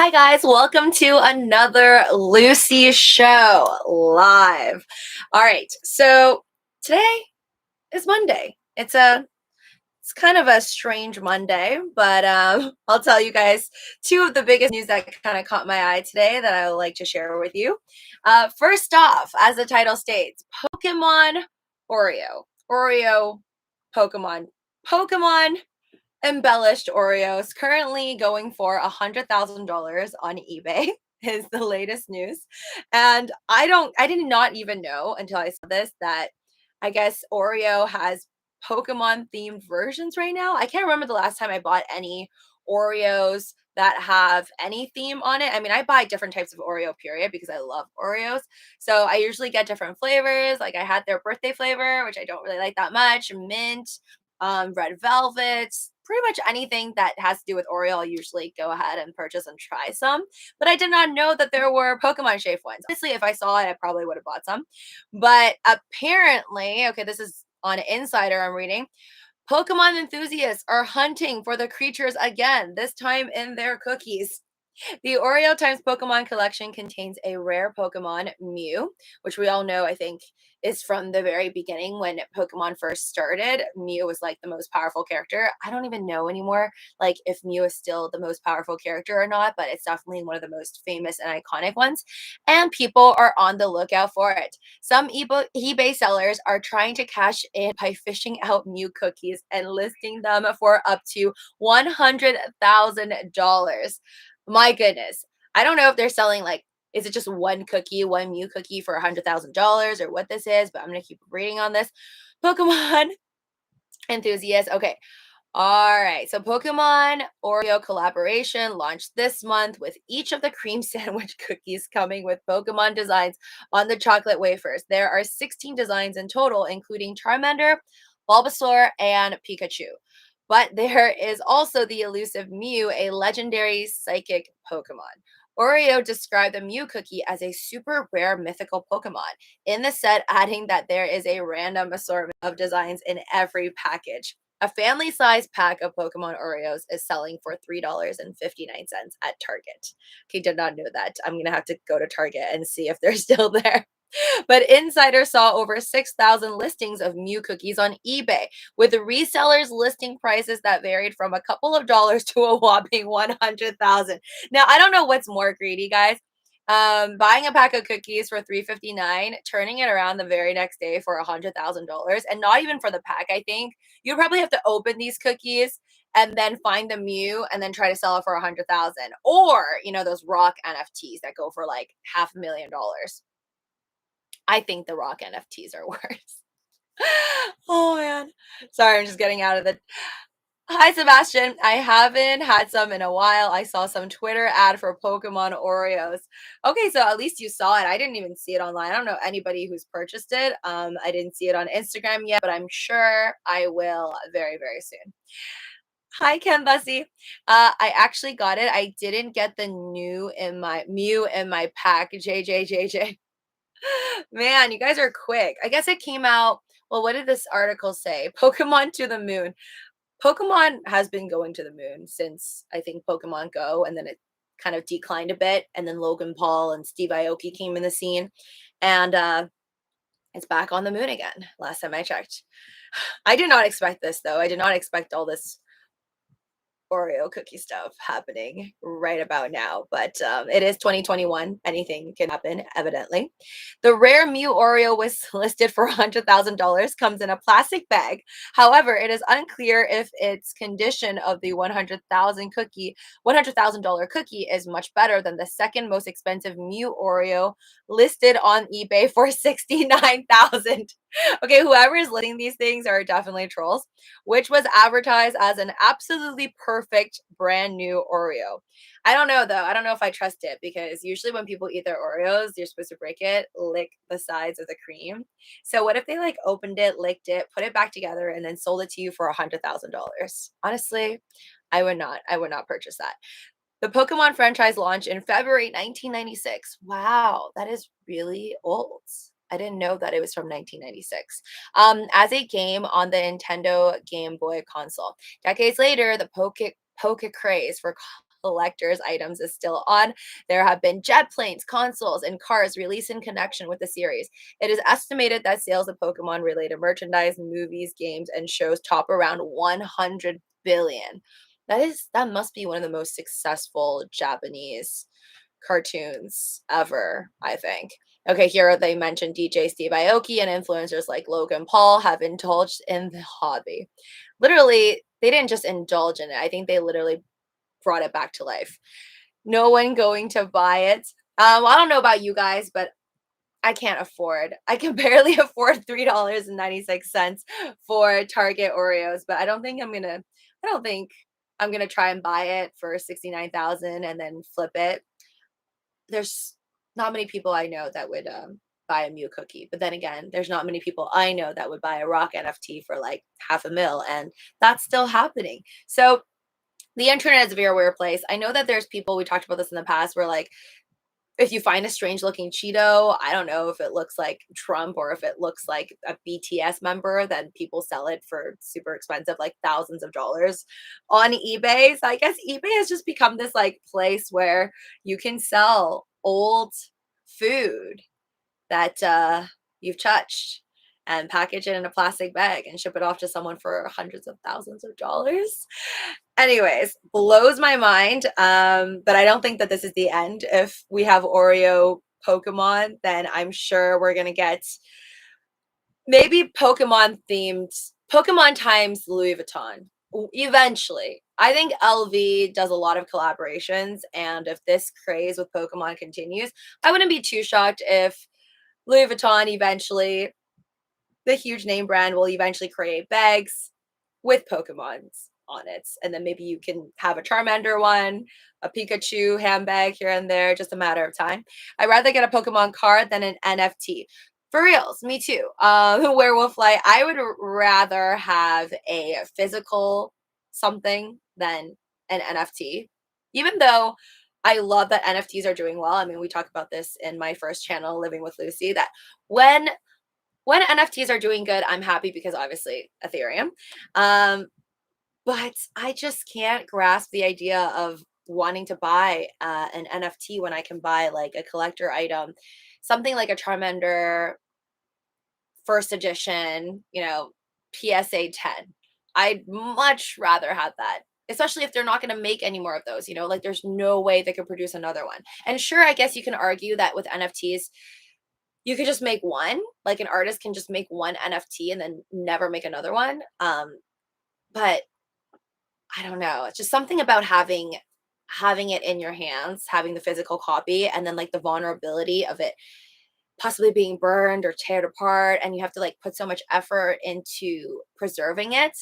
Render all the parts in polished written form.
Hi guys, welcome to another Lucy show live. All right, so today is Monday. It's kind of a strange Monday, but I'll tell you guys two of the biggest news that kind of caught my eye today that I would like to share with you. First off, as the title states, Pokemon Oreo, Pokemon embellished Oreos currently going for $100,000 on eBay is the latest news. And I did not even know until I saw this that I guess Oreo has Pokemon themed versions right now. I can't remember the last time I bought any Oreos that have any theme on it. I mean, I buy different types of Oreo period because I love Oreos. So I usually get different flavors. Like I had their birthday flavor, which I don't really like that much, mint, red velvets, pretty much anything that has to do with Oreo, I'll usually go ahead and purchase and try some. But I did not know that there were Pokemon shaped ones. Obviously, if I saw it, I probably would have bought some. But apparently, okay, this is on Insider I'm reading. Pokemon enthusiasts are hunting for the creatures again, this time in their cookies. The Oreo times Pokemon collection contains a rare Pokemon, Mew, which we all know, I think, is from the very beginning when Pokemon first started. Mew was like the most powerful character. I don't even know anymore, like if Mew is still the most powerful character or not, but it's definitely one of the most famous and iconic ones. And people are on the lookout for it. Some eBay sellers are trying to cash in by fishing out Mew cookies and listing them for up to $100,000. My goodness. I don't know if they're selling like, is it just one cookie, one Mew cookie for $100,000 or what this is, but I'm going to keep reading on this. Pokemon enthusiasts. Okay. All right. So Pokemon Oreo collaboration launched this month with each of the cream sandwich cookies coming with Pokemon designs on the chocolate wafers. There are 16 designs in total, including Charmander, Bulbasaur, and Pikachu. But there is also the elusive Mew, a legendary psychic Pokemon. Oreo described the Mew cookie as a super rare mythical Pokemon, in the set adding that there is a random assortment of designs in every package. A family sized pack of Pokemon Oreos is selling for $3.59 at Target. Okay, did not know that. I'm going to have to go to Target and see if they're still there. But Insider saw over 6,000 listings of Mew cookies on eBay, with resellers listing prices that varied from a couple of dollars to a whopping 100,000. Now, I don't know what's more greedy, guys. Buying a pack of cookies for $3.59, turning it around the very next day for $100,000, and not even for the pack. I think you'd probably have to open these cookies and then find the Mew and then try to sell it for 100,000, or those rock NFTs that go for like $500,000. I think the rock NFTs are worse. Oh man. Sorry, I'm just getting out of the. Hi, Sebastian. I haven't had some in a while. I saw some Twitter ad for Pokemon Oreos. Okay, so at least you saw it. I didn't even see it online. I don't know anybody who's purchased it. I didn't see it on Instagram yet, but I'm sure I will very, very soon. Hi, Ken Bussy. I actually got it. I didn't get the Mew in my pack. JJJJ. Man, you guys are quick. I guess it came out. Well, what did this article say? Pokemon to the moon. Pokemon has been going to the moon since I think Pokemon Go, and then it kind of declined a bit. And then Logan Paul and Steve Aoki came in the scene, and it's back on the moon again. Last time I checked, I did not expect this though. I did not expect all this Oreo cookie stuff happening right about now, but it is 2021. Anything can happen, evidently. The rare Mew Oreo was listed for $100,000, comes in a plastic bag. However, it is unclear if its condition of the $100,000 cookie is much better than the second most expensive Mew Oreo listed on eBay for $69,000. Okay, whoever is listing these things are definitely trolls, which was advertised as an absolutely perfect brand new Oreo. I don't know though. I don't know if I trust it because usually when people eat their Oreos, you're supposed to break it, lick the sides of the cream. So what if they like opened it, licked it, put it back together, and then sold it to you for $100,000? Honestly, I would not. I would not purchase that. The Pokemon franchise launched in February 1996. Wow, that is really old. I didn't know that it was from 1996. As a game on the Nintendo Game Boy console. Decades later, the Poke craze for collector's items is still on. There have been jet planes, consoles, and cars released in connection with the series. It is estimated that sales of Pokemon related merchandise, movies, games, and shows top around 100 billion. That must be one of the most successful Japanese cartoons ever, I think. Okay, here they mentioned DJ Steve Aoki and influencers like Logan Paul have indulged in the hobby. Literally, they didn't just indulge in it. I think they literally brought it back to life. No one going to buy it. I don't know about you guys, but I can't afford. I can barely afford $3.96 for Target Oreos, but I don't think I'm gonna try and buy it for 69,000 and then flip it. There's not many people I know that would buy a Mew cookie. But then again, there's not many people I know that would buy a rock NFT for like half a mil, and that's still happening. So the internet is a very weird place. I know that there's people, we talked about this in the past, where like if you find a strange looking Cheeto, I don't know if it looks like Trump or if it looks like a BTS member, then people sell it for super expensive, like thousands of dollars on eBay. So I guess eBay has just become this like place where you can sell old food that you've touched and package it in a plastic bag and ship it off to someone for hundreds of thousands of dollars. Anyways, blows my mind. But I don't think that this is the end. If we have Oreo Pokemon, then I'm sure we're gonna get maybe Pokemon themed Pokemon times Louis Vuitton. Eventually. I think LV does a lot of collaborations, and if this craze with Pokemon continues, I wouldn't be too shocked if Louis Vuitton eventually, the huge name brand, will eventually create bags with Pokemons on it. And then maybe you can have a Charmander one, a Pikachu handbag here and there, just a matter of time. I'd rather get a Pokemon card than an NFT. For reals, me too. Werewolf Light, I would rather have a physical something than an NFT. Even though I love that NFTs are doing well. I mean, we talked about this in my first channel, Living with Lucy, that when NFTs are doing good, I'm happy because obviously Ethereum. But I just can't grasp the idea of wanting to buy an NFT when I can buy like a collector item, something like a Charmander first edition, PSA 10. I'd much rather have that. Especially if they're not going to make any more of those, like there's no way they could produce another one. And sure, I guess you can argue that with NFTs, you could just make one, like an artist can just make one NFT and then never make another one. But I don't know. It's just something about having it in your hands, having the physical copy, and then like the vulnerability of it possibly being burned or teared apart, and you have to like put so much effort into preserving it.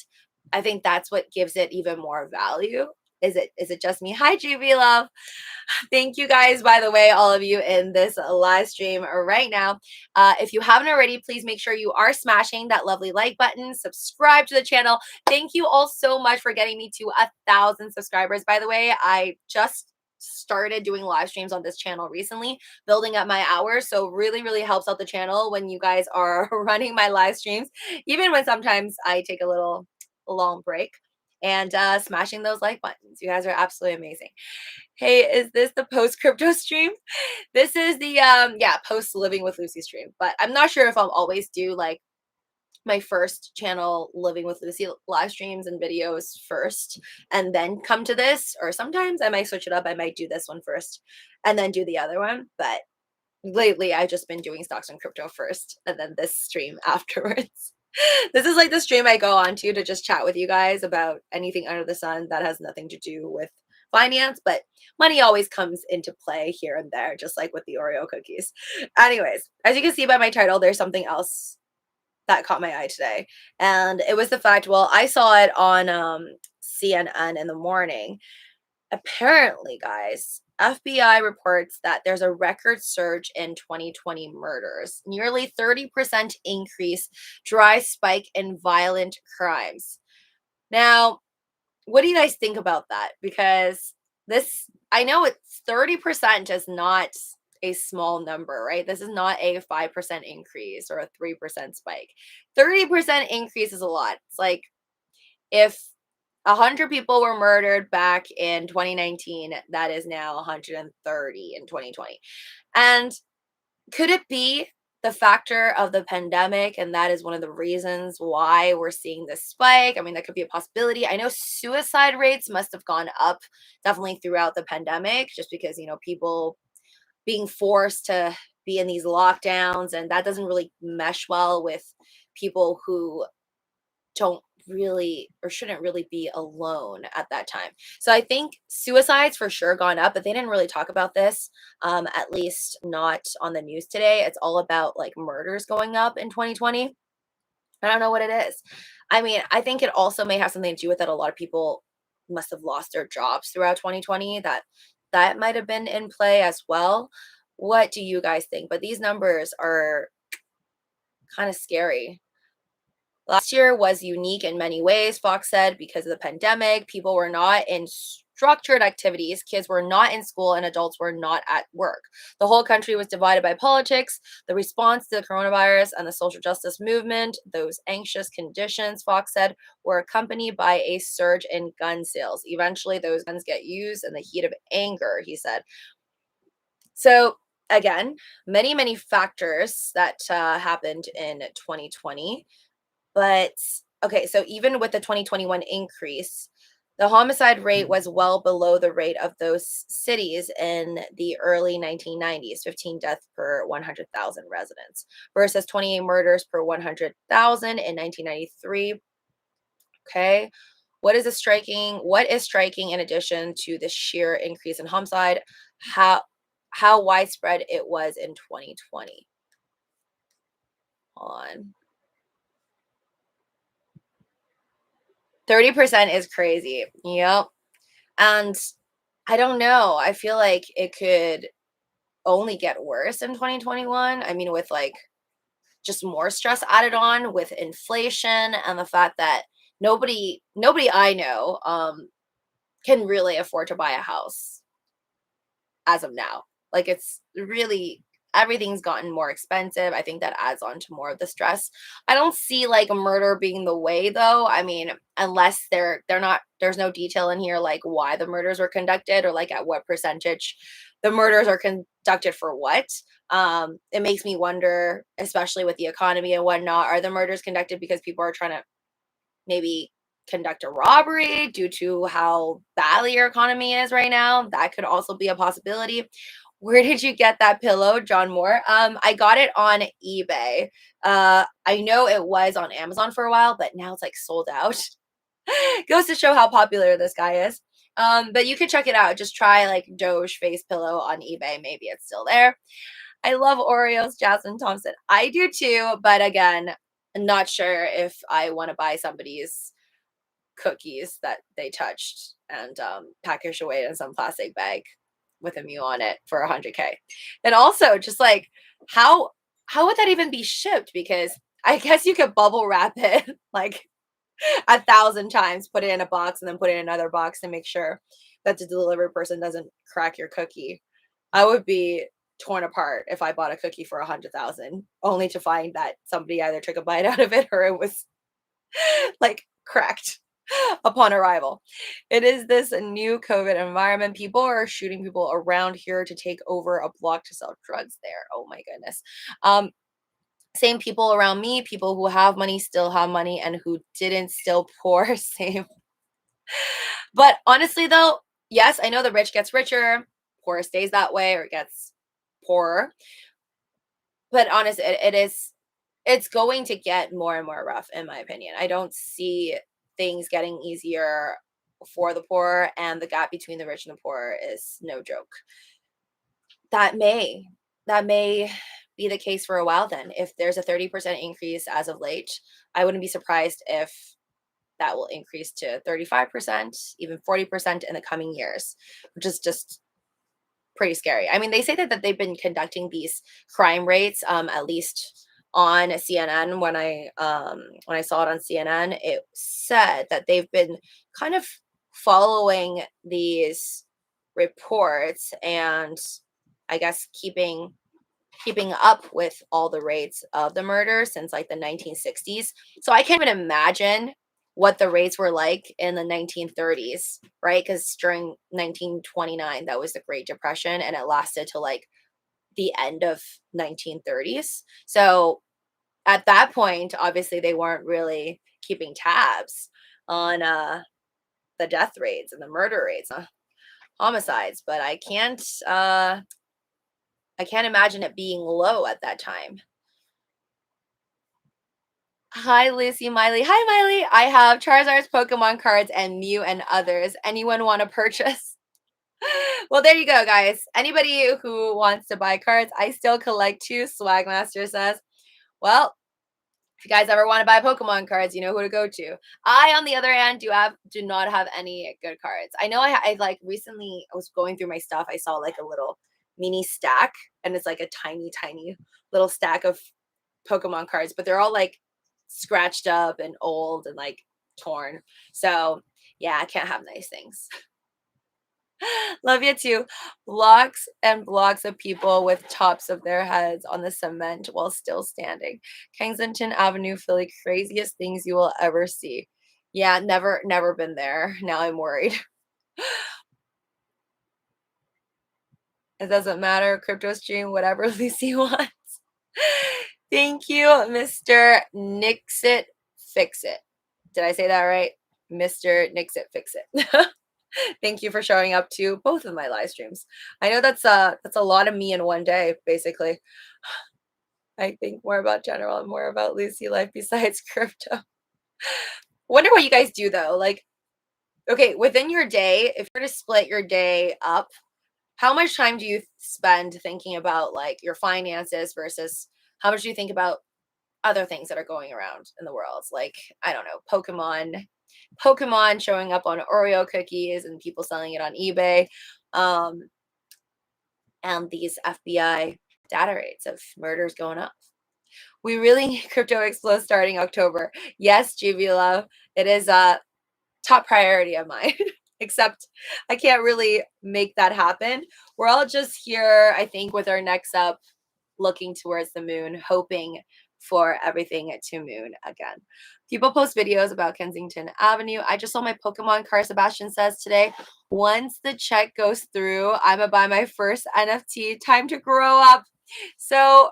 I think that's what gives it even more value. Is it just me? Hi, GB love. Thank you guys, by the way, all of you in this live stream right now. If you haven't already, please make sure you are smashing that lovely like button, subscribe to the channel. Thank you all so much for getting me to 1,000 subscribers. By the way, I just started doing live streams on this channel recently, building up my hours. So really, really helps out the channel when you guys are running my live streams, even when sometimes I take a little long break, and smashing those like buttons. You guys are absolutely amazing. Hey, is this the post crypto stream? This is the post Living with Lucy stream. But I'm not sure if I'll always do like my first channel Living with Lucy live streams and videos first and then come to this, or sometimes I might switch it up. I might do this one first and then do the other one. But lately I've just been doing stocks and crypto first and then this stream afterwards. This is like the stream I go on to just chat with you guys about anything under the sun that has nothing to do with finance, but money always comes into play here and there, just like with the Oreo cookies. Anyways, as you can see by my title, there's something else that caught my eye today. And it was the fact, well, I saw it on CNN in the morning. Apparently, guys, FBI reports that there's a record surge in 2020 murders, nearly 30% increase, dry spike in violent crimes. Now, what do you guys think about that? Because I know it's 30% is not a small number, right? This is not a 5% increase or a 3% spike. 30% increase is a lot. It's like if 100 people were murdered back in 2019. That is now 130 in 2020. And could it be the factor of the pandemic? And that is one of the reasons why we're seeing this spike. I mean, that could be a possibility. I know suicide rates must have gone up definitely throughout the pandemic, just because, people being forced to be in these lockdowns, and that doesn't really mesh well with people who don't really or shouldn't really be alone at that time. So I think suicides for sure gone up, but they didn't really talk about this, at least not on the news today. It's all about like murders going up in 2020. I don't know what it is. I mean, I think it also may have something to do with that. A lot of people must have lost their jobs throughout 2020. That might have been in play as well. What do you guys think? But these numbers are kind of scary. Last year was unique in many ways, Fox said, because of the pandemic. People were not in structured activities, kids were not in school, and adults were not at work. The whole country was divided by politics, the response to the coronavirus, and the social justice movement. Those anxious conditions, Fox said, were accompanied by a surge in gun sales. Eventually, those guns get used in the heat of anger, he said. So, again, many factors that happened in 2020. But okay, so even with the 2021 increase, the homicide rate was well below the rate of those cities in the early 1990s, 15 deaths per 100,000 residents versus 28 murders per 100,000 in 1993. Okay. What is striking in addition to the sheer increase in homicide, how widespread it was in 2020. On 30% is crazy. Yep. And I don't know. I feel like it could only get worse in 2021. I mean, with like just more stress added on with inflation and the fact that nobody I know can really afford to buy a house as of now. Like it's really everything's gotten more expensive. I think that adds on to more of the stress. I don't see like a murder being the way though. I mean, unless they're not there's no detail in here like why the murders were conducted or like at what percentage the murders are conducted for what. It makes me wonder, especially with the economy and whatnot, are the murders conducted because people are trying to maybe conduct a robbery due to how badly your economy is right now? That could also be a possibility. Where did you get that pillow, John Moore? I got it on eBay. I know it was on Amazon for a while, but now it's like sold out. Goes to show how popular this guy is. But you could check it out. Just try like Doge face pillow on eBay. Maybe it's still there. I love Oreos, Jasmine Thompson. I do too, but again, I'm not sure if I want to buy somebody's cookies that they touched and packaged away in some plastic bag with a mew on it for 100K. And also just like how would that even be shipped? Because I guess you could bubble wrap it like 1,000 times, put it in a box and then put it in another box to make sure that the delivery person doesn't crack your cookie. I would be torn apart if I bought a cookie for 100,000 only to find that somebody either took a bite out of it or it was like cracked upon arrival. It is this new COVID environment. People are shooting people around here to take over a block to sell drugs there. Oh my goodness. Same people around me, people who have money still have money and who didn't still poor. Same. But honestly though, yes, I know the rich gets richer, poor stays that way or gets poorer. But honestly, it's going to get more and more rough in my opinion. I don't see things getting easier for the poor, and the gap between the rich and the poor is no joke. That may be the case for a while then. If there's a 30% increase as of late, I wouldn't be surprised if that will increase to 35%, even 40% in the coming years, which is just pretty scary. I mean, they say that they've been conducting these crime rates, at least on CNN. When I saw it on CNN, it said that they've been kind of following these reports and I guess keeping up with all the rates of the murder since like the 1960s. So I can't even imagine what the rates were like in the 1930s, right? Because during 1929, that was the Great Depression, and it lasted till like the end of 1930s. So at that point, obviously, they weren't really keeping tabs on the death rates and the murder rates, homicides. But I can't imagine it being low at that time. Hi, Lucy, Miley. Hi, Miley. I have Charizard's Pokemon cards and Mew and others. Anyone want to purchase? Well, there you go, guys. Anybody who wants to buy cards, I still collect too. Swagmaster says. Well, if you guys ever want to buy Pokemon cards, you know who to go to. I, on the other hand, do not have any good cards. I know I like recently I was going through my stuff. I saw like a little mini stack, and it's like a tiny, tiny little stack of Pokemon cards, but they're all like scratched up and old and like torn. So yeah, I can't have nice things. Love you too. Blocks and blocks of people with tops of their heads on the cement while still standing. Kensington Avenue, Philly, craziest things you will ever see. Yeah, never been there. Now I'm worried. It doesn't matter. Crypto stream, whatever Lucy wants. Thank you, Mr. Nixit Fix It. Did I say that right? Mr. Nixit Fix It. Thank you for showing up to both of my live streams. I know that's a lot of me in one day, basically. I think more about general and more about Lucy life besides crypto. Wonder what you guys do though. Like, okay, within your day, if you're to split your day up, how much time do you spend thinking about like your finances versus how much do you think about other things that are going around in the world? Like, I don't know, Pokemon showing up on Oreo cookies and people selling it on eBay. And these FBI data rates of murders going up. We really need crypto explode starting October. Yes, GB Love, it is a top priority of mine. Except I can't really make that happen. We're all just here, I think, with our necks up, looking towards the moon, hoping for everything to moon again. People post videos about Kensington Avenue. I just saw my Pokemon card, Sebastian says today. Once the check goes through, I'm gonna buy my first NFT. Time to grow up. So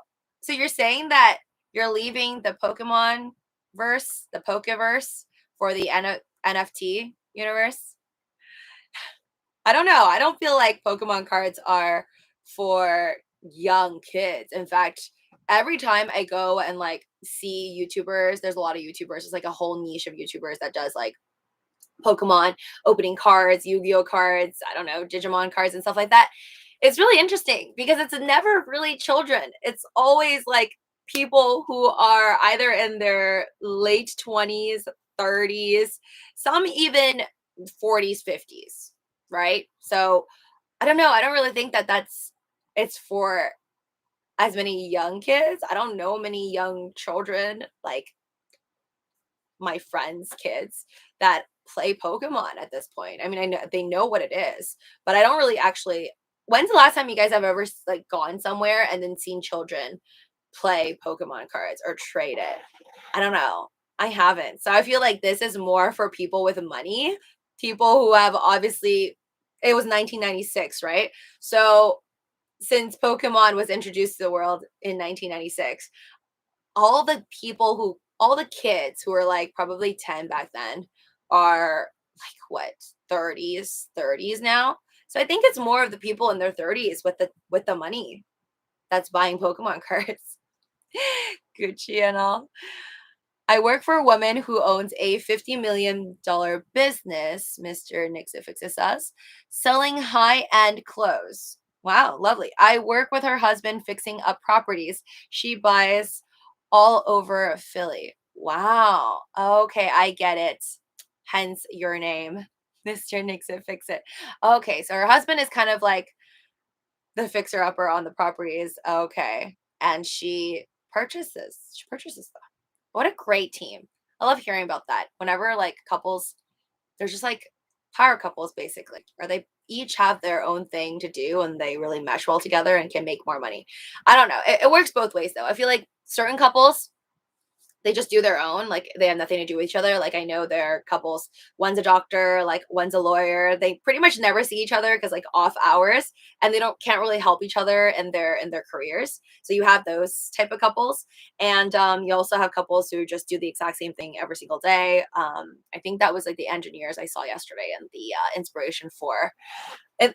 you're saying that you're leaving the Pokemon verse, the Pokeverse, for the NFT universe? I don't know. I don't feel like Pokemon cards are for young kids. In fact, every time I go and like see YouTubers, there's a lot of YouTubers. There's like a whole niche of YouTubers that does like Pokemon opening cards, Yu-Gi-Oh cards, I don't know, Digimon cards and stuff like that. It's really interesting because it's never really children. It's always like people who are either in their late 20s, 30s, some even 40s, 50s, right? So I don't know. I don't really think that it's for as many young kids. I don't know many young children like my friends' kids that play Pokemon at this point. I mean, I know they know what it is, but I don't really actually. When's the last time you guys have ever like gone somewhere and then seen children play Pokemon cards or trade it? I don't know. I haven't. So I feel like this is more for people with money, people who have obviously it was 1996, right? So since Pokemon was introduced to the world in 1996, all the kids who were like probably 10 back then are like what 30s now. So I think it's more of the people in their 30s with the money that's buying Pokemon cards. Gucci and all. I work for a woman who owns a $50 million business, Mr. Nixifix says, selling high-end clothes. Wow, lovely. I work with her husband fixing up properties. She buys all over Philly. Wow. Okay, I get it. Hence your name, Mr. Nixifix. Okay, so her husband is kind of like the fixer-upper on the properties. Okay. And she purchases them. What a great team. I love hearing about that. Whenever like couples, they're just like power couples basically, where they each have their own thing to do and they really mesh well together and can make more money. I don't know. It works both ways though. I feel like certain couples, they just do their own, like they have nothing to do with each other. Like I know they're couples, one's a doctor, like one's a lawyer. They pretty much never see each other because like off hours, and they can't really help each other in their careers. So you have those type of couples, and you also have couples who just do the exact same thing every single day. I think that was like the engineers I saw yesterday in the Inspiration 4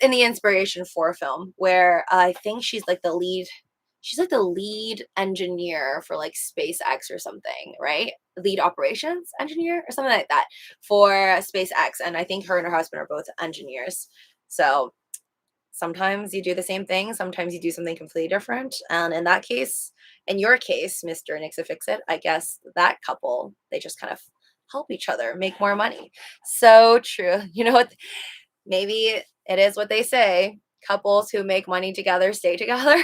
in the Inspiration 4 film, where I think she's like the lead engineer for like SpaceX or something, right? Lead operations engineer or something like that for SpaceX. And I think her and her husband are both engineers. So sometimes you do the same thing, sometimes you do something completely different. And in that case, in your case, Mr. Nixafixit, I guess that couple, they just kind of help each other make more money. So true. You know what? Maybe it is what they say. Couples who make money together stay together.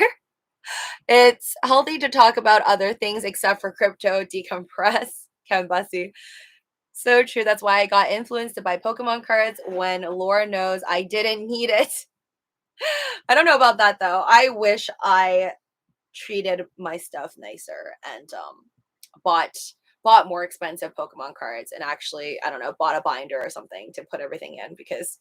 It's healthy to talk about other things except for crypto, decompress. Kambasi. So true. That's why I got influenced to buy Pokemon cards when Laura knows I didn't need it. I don't know about that though. I wish I treated my stuff nicer and bought bought more expensive Pokemon cards and actually, I don't know, bought a binder or something to put everything in, because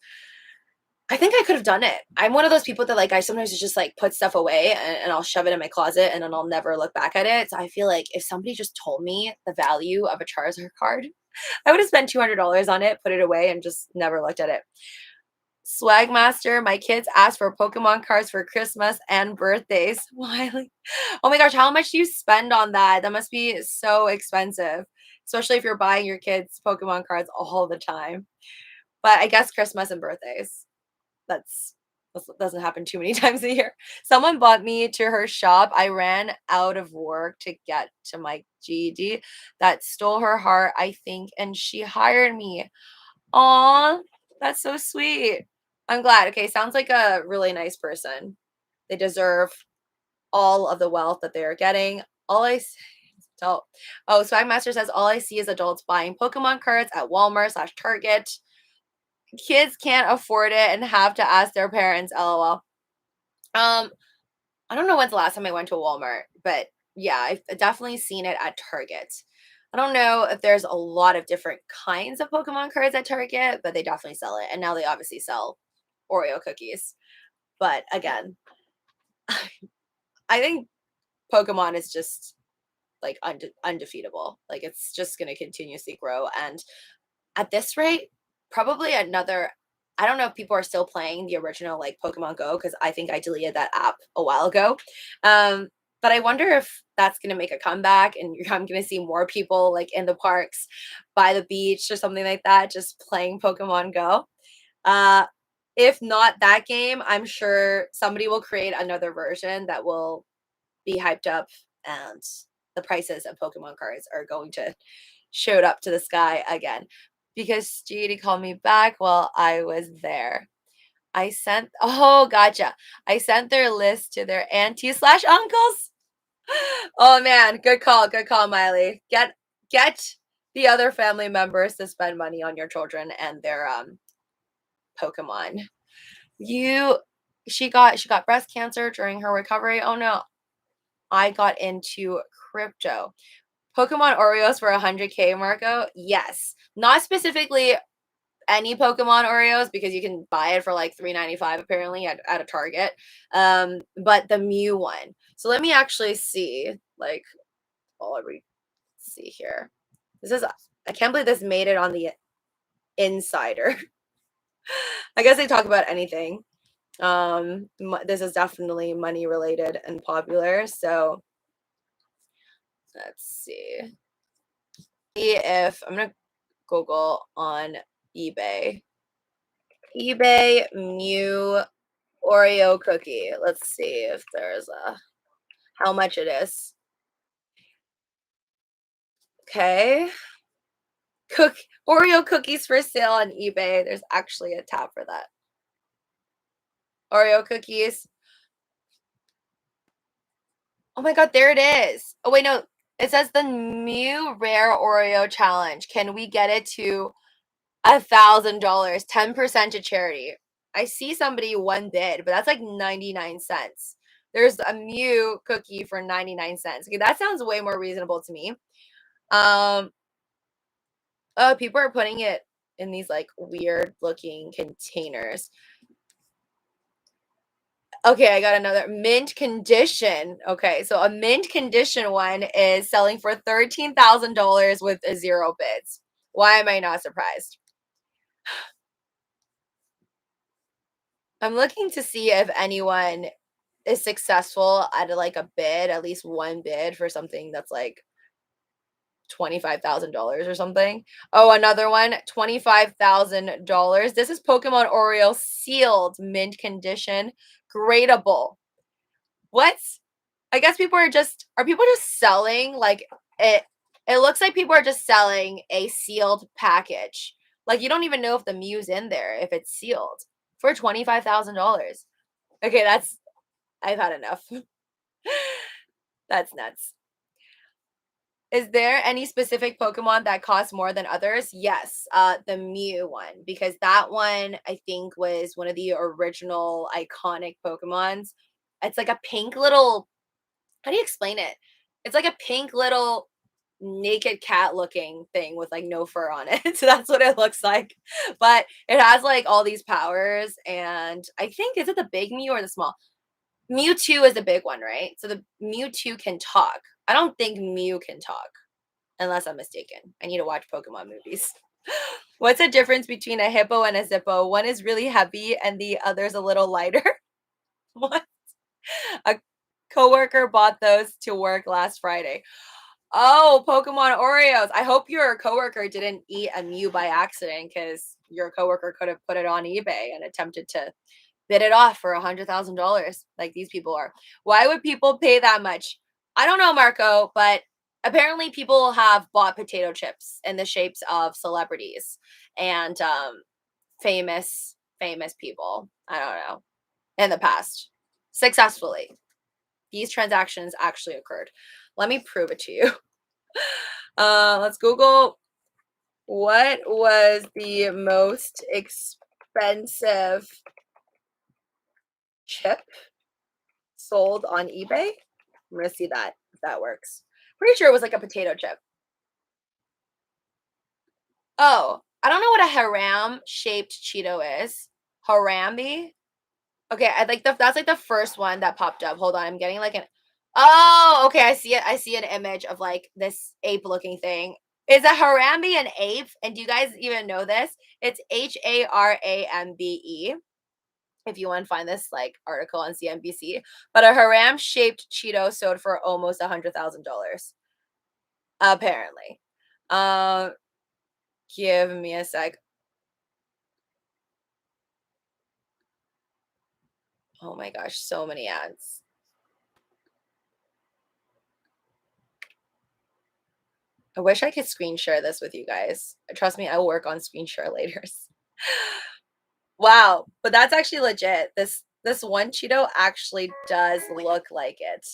I think I could have done it. I'm one of those people that like I sometimes just like put stuff away and I'll shove it in my closet and then I'll never look back at it. So I feel like if somebody just told me the value of a Charizard card, I would have spent $200 on it, put it away, and just never looked at it. Swagmaster, my kids asked for Pokemon cards for Christmas and birthdays. Wiley. Oh my gosh, how much do you spend on that? That must be so expensive, especially if you're buying your kids Pokemon cards all the time. But I guess Christmas and birthdays. That's doesn't happen too many times a year. Someone bought me to her shop. I ran out of work to get to my GED. That stole her heart, I think, and she hired me. Aw, that's so sweet. I'm glad. Okay, sounds like a really nice person. They deserve all of the wealth that they are getting. All I see adult. Oh, Swagmaster says all I see is adults buying Pokemon cards at Walmart/Target. Kids can't afford it and have to ask their parents. LOL. Um, I don't know when's the last time I went to a Walmart, but yeah, I've definitely seen it at Target. I don't know if there's a lot of different kinds of Pokemon cards at Target, but they definitely sell it. And now they obviously sell Oreo cookies. But again, I think Pokemon is just like undefeatable. Like it's just going to continuously grow. And at this rate, probably another, I don't know if people are still playing the original like Pokemon Go, because I think I deleted that app a while ago. But I wonder if that's going to make a comeback and I'm going to see more people like in the parks, by the beach or something like that, just playing Pokemon Go. Uh, if not that game, I'm sure somebody will create another version that will be hyped up, and the prices of Pokemon cards are going to shoot up to the sky again. Because Judy called me back while I was there. Oh, gotcha. I sent their list to their aunties/uncles. Oh man, good call, Miley. Get the other family members to spend money on your children and their Pokemon. She got breast cancer during her recovery. Oh no. I got into crypto. Pokemon Oreos for 100K, Marco? Yes. Not specifically any Pokemon Oreos, because you can buy it for like $3.95 apparently at a Target. But the Mew one. So let me actually see. Like, let me see here. I can't believe this made it on the Insider. I guess they talk about anything. This is definitely money related and popular. So let's see if I'm gonna Google on eBay. eBay Mew Oreo cookie. Let's see if there's how much it is. Okay. Oreo cookies for sale on eBay. There's actually a tab for that. Oreo cookies. Oh my god, there it is. Oh wait, no. It says the Mew Rare Oreo Challenge. Can we get it to $1,000? 10% to charity. I see somebody one bid, but that's like 99 cents. There's a Mew cookie for 99 cents. Okay, that sounds way more reasonable to me. Oh, people are putting it in these like weird looking containers. Okay, I got another mint condition. Okay, so a mint condition one is selling for $13,000 with a 0 bids. Why am I not surprised? I'm looking to see if anyone is successful at like a bid, at least one bid for something that's like $25,000 or something. Oh, another one, $25,000. This is Pokemon Oreo sealed mint condition, gradable. What? I guess people are people just selling like it it looks like people are just selling a sealed package. Like you don't even know if the Mew's in there if it's sealed for $25,000. Okay, I've had enough. That's nuts. Is there any specific Pokemon that costs more than others? Yes, the Mew one, because that one I think was one of the original iconic Pokemons. It's like a pink little, how do you explain it? It's like a pink little naked cat looking thing with like no fur on it. So that's what it looks like. But it has like all these powers, and I think, is it the big Mew or the small? Mewtwo is the big one, right? So the Mewtwo can talk. I don't think Mew can talk, unless I'm mistaken. I need to watch Pokemon movies. What's the difference between a hippo and a zippo? One is really heavy and the other's a little lighter. What? A coworker bought those to work last Friday. Oh, Pokemon Oreos. I hope your coworker didn't eat a Mew by accident, because your coworker could have put it on eBay and attempted to bid it off for $100,000 like these people are. Why would people pay that much? I don't know, Marco, but apparently people have bought potato chips in the shapes of celebrities and famous people. I don't know, in the past successfully. These transactions actually occurred. Let me prove it to you. Let's Google what was the most expensive chip sold on eBay. I'm gonna see that if that works. Pretty sure it was like a potato chip. Oh, I don't know what a haram shaped Cheeto is. Harambe? Okay, I like that's like the first one that popped up. Hold on, I'm getting like an, oh, okay, I see it. I see an image of like this ape looking thing. Is a Harambe an ape? And do you guys even know this? It's Harambe. If you want to find this like article on CNBC, but a haram shaped Cheeto sold for almost $100,000. Apparently. Um, give me a sec. Oh my gosh, so many ads. I wish I could screen share this with you guys. Trust me, I'll work on screen share later. Wow, but that's actually legit. This one Cheeto actually does look like it.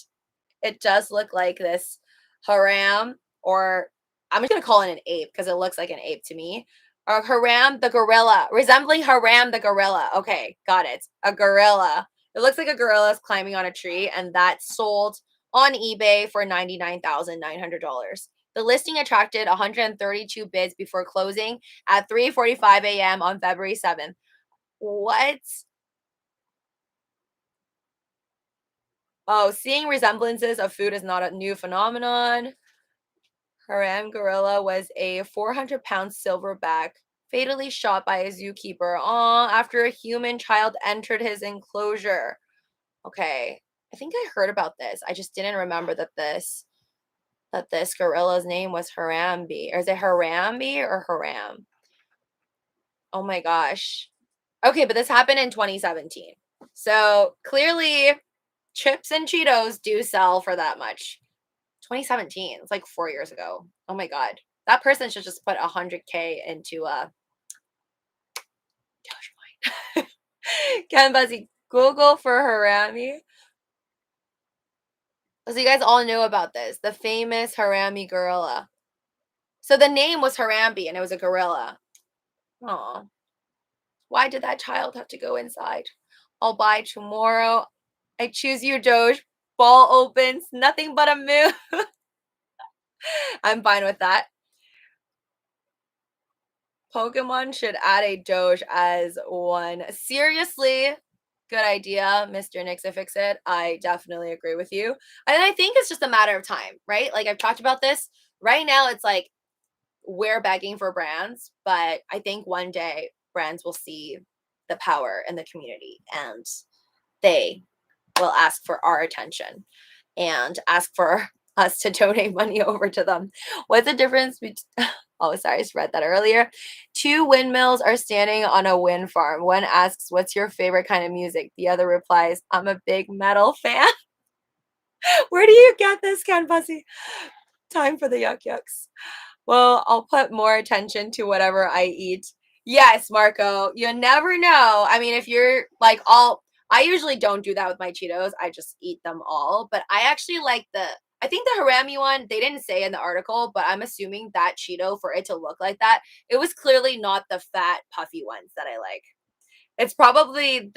It does look like this haram, or I'm just gonna call it an ape because it looks like an ape to me. Or Haram the gorilla, resembling Haram the gorilla. Okay, got it. A gorilla. It looks like a gorilla is climbing on a tree, and that sold on eBay for $99,900. The listing attracted 132 bids before closing at 3:45 a.m. on February 7th. What? Oh, seeing resemblances of food is not a new phenomenon. Haram gorilla was a 400-pound silverback fatally shot by a zookeeper after a human child entered his enclosure. Okay, I think I heard about this. I just didn't remember that this gorilla's name was Harambe. Or is it Harambe or Haram? Oh my gosh. Okay, but this happened in 2017. So clearly chips and Cheetos do sell for that much. 2017. It's like 4 years ago. Oh my god. That person should just put 100K into Dogecoin. Ken Buzzy, Google for Harami. So you guys all knew about this. The famous Harami gorilla. So the name was Harambe and it was a gorilla. Oh, why did that child have to go inside? I'll buy tomorrow. I choose you, Doge. Ball opens. Nothing but a moon. I'm fine with that. Pokemon should add a Doge as one. Seriously, good idea, Mr. Nixifixit. I definitely agree with you. And I think it's just a matter of time, right? Like I've talked about this. Right now, it's like we're begging for brands, but I think one day brands will see the power in the community and they will ask for our attention and ask for us to donate money over to them. What's the difference between oh, sorry, I just read that earlier. Two windmills are standing on a wind farm. One asks, "What's your favorite kind of music?" The other replies, "I'm a big metal fan." Where do you get this, Ken Bussy? Time for the yuck yucks. Well, I'll put more attention to whatever I eat. Yes, Marco, you never know. I mean, if you're like I usually don't do that with my Cheetos. I just eat them all. But I actually like I think the harami one, they didn't say in the article, but I'm assuming that Cheeto, for it to look like that, it was clearly not the fat, puffy ones that I like. It's probably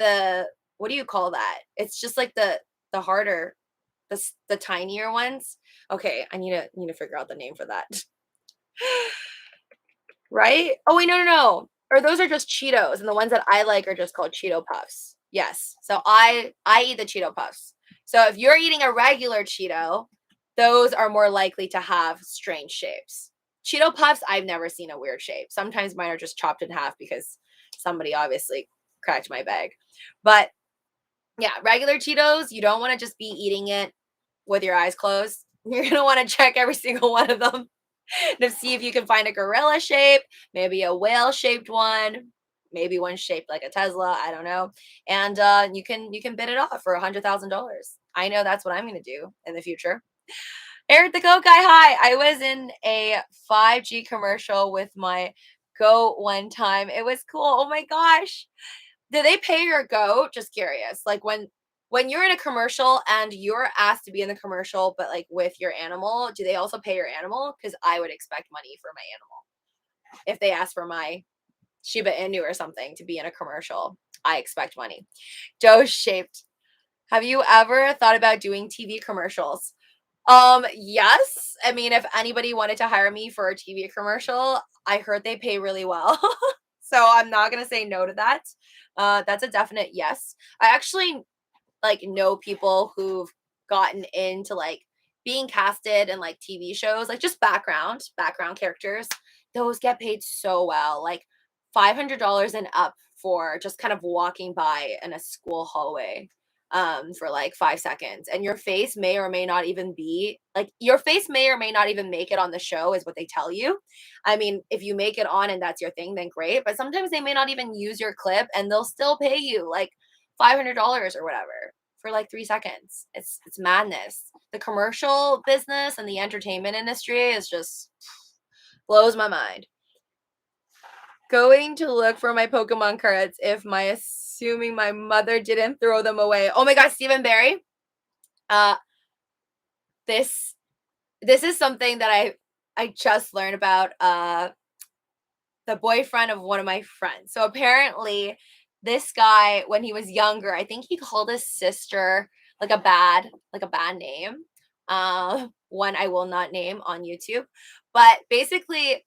what do you call that? It's just like the harder, the tinier ones. Okay, I need to figure out the name for that. Right? Oh wait, no, no, no. Or those are just Cheetos, and the ones that I like are just called Cheeto Puffs. Yes. So I eat the Cheeto Puffs. So if you're eating a regular Cheeto, those are more likely to have strange shapes. Cheeto Puffs, I've never seen a weird shape. Sometimes mine are just chopped in half because somebody obviously cracked my bag. But yeah, regular Cheetos, you don't want to just be eating it with your eyes closed. You're going to want to check every single one of them to see if you can find a gorilla shape, maybe a whale shaped one, maybe one shaped like a Tesla. I don't know. And you can bid it off for $100,000. I know that's what I'm going to do in the future. Eric the Goat Guy, hi. I was in a 5G commercial with my goat one time. It was cool. Oh my gosh. Do they pay your goat? Just curious. Like when you're in a commercial and you're asked to be in the commercial, but like with your animal, do they also pay your animal? Because I would expect money for my animal. If they ask for my Shiba Inu or something to be in a commercial, I expect money. Doge shaped. Have you ever thought about doing TV commercials? Yes. I mean, if anybody wanted to hire me for a TV commercial, I heard they pay really well. So I'm not gonna say no to that. That's a definite yes. I actually like know people who've gotten into like being casted in like TV shows, like just background characters. Those get paid so well, like $500 and up for just kind of walking by in a school hallway for like 5 seconds, and your face may or may not even be like your face may or may not even make it on the show is what they tell you. I mean, if you make it on and that's your thing, then great, but sometimes they may not even use your clip and they'll still pay you like $500 or whatever for like 3 seconds. It's madness. The commercial business and the entertainment industry is just blows my mind. Going to look for my Pokemon cards if my assuming my mother didn't throw them away. Oh my gosh, Stephen Barry. Uh this this is something that I just learned about the boyfriend of one of my friends. So apparently this guy when he was younger, I think he called his sister like a bad name. One I will not name on YouTube. But basically,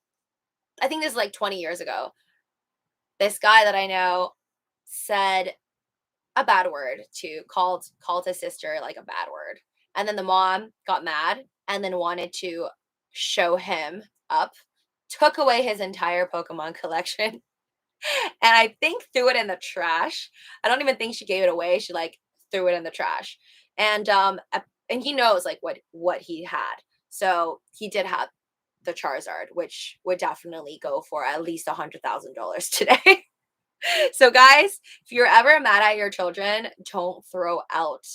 I think this is like 20 years ago. This guy that I know said a bad word to called his sister like a bad word. And then the mom got mad and then wanted to show him up, took away his entire Pokemon collection, and I think threw it in the trash. I don't even think she gave it away. She like threw it in the trash. And he knows like what he had. So he did have the Charizard, which would definitely go for at least $100,000 today. So guys, if you're ever mad at your children, don't throw out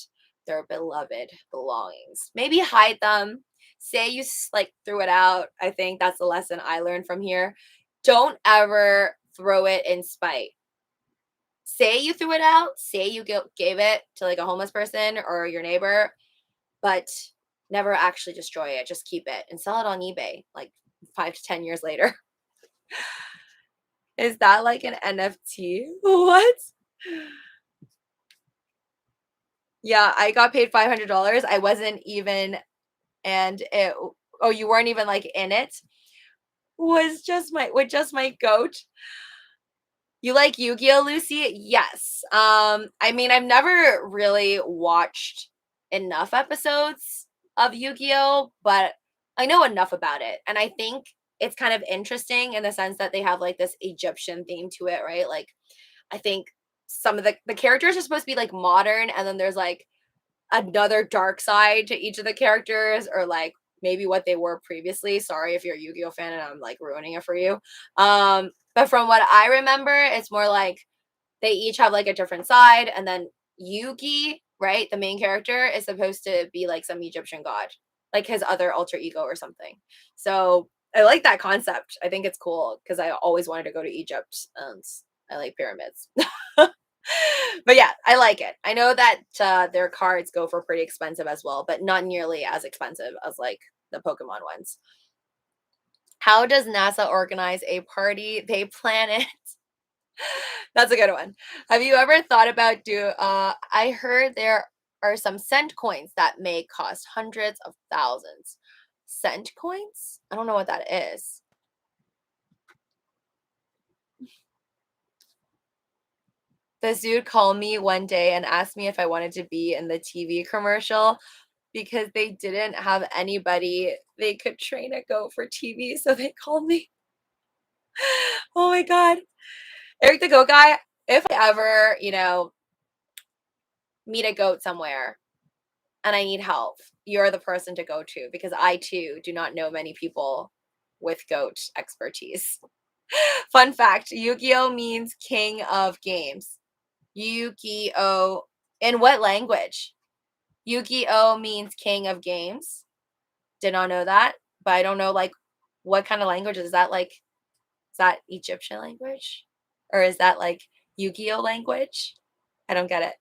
their beloved belongings. Maybe hide them. Say you like threw it out. I think that's the lesson I learned from here. Don't ever throw it in spite. Say you threw it out. Say you gave it to like a homeless person or your neighbor, but never actually destroy it. Just keep it and sell it on eBay like 5 to 10 years later. Is that like an NFT? What? Yeah, I got paid $500. I wasn't even, and it, Oh, you weren't even like in it? Was just my with just my goat. You like Yu-Gi-Oh, Lucy? Yes. I mean, I've never really watched enough episodes of Yu-Gi-Oh, but I know enough about it. And I think it's kind of interesting in the sense that they have like this Egyptian theme to it, right? Like I think some of the characters are supposed to be like modern, and then there's like another dark side to each of the characters, or like maybe what they were previously. Sorry if you're a Yu-Gi-Oh fan and I'm like ruining it for you. But from what I remember, it's more like they each have like a different side, and then Yugi, right, the main character, is supposed to be like some Egyptian god, like his other alter ego or something. So I like that concept. I think it's cool because I always wanted to go to Egypt, and I like pyramids. But yeah, I like it. I know that their cards go for pretty expensive as well, but not nearly as expensive as like the Pokemon ones. How does NASA organize a party they plan it? That's a good one. Have you ever thought about I heard there are some cent coins that may cost hundreds of thousands. Cent coins? I don't know what that is. This dude called me one day and asked me if I wanted to be in the TV commercial because they didn't have anybody they could train a goat for TV, so they called me. Oh my god. Eric the Goat Guy, if I ever, meet a goat somewhere and I need help, you're the person to go to because I too do not know many people with goat expertise. Fun fact, Yu-Gi-Oh means king of games. Yu-Gi-Oh, in what language? Yu-Gi-Oh means king of games. Did not know that, but I don't know like what kind of language is that, like is that Egyptian language? Or is that like Yu-Gi-Oh language? I don't get it.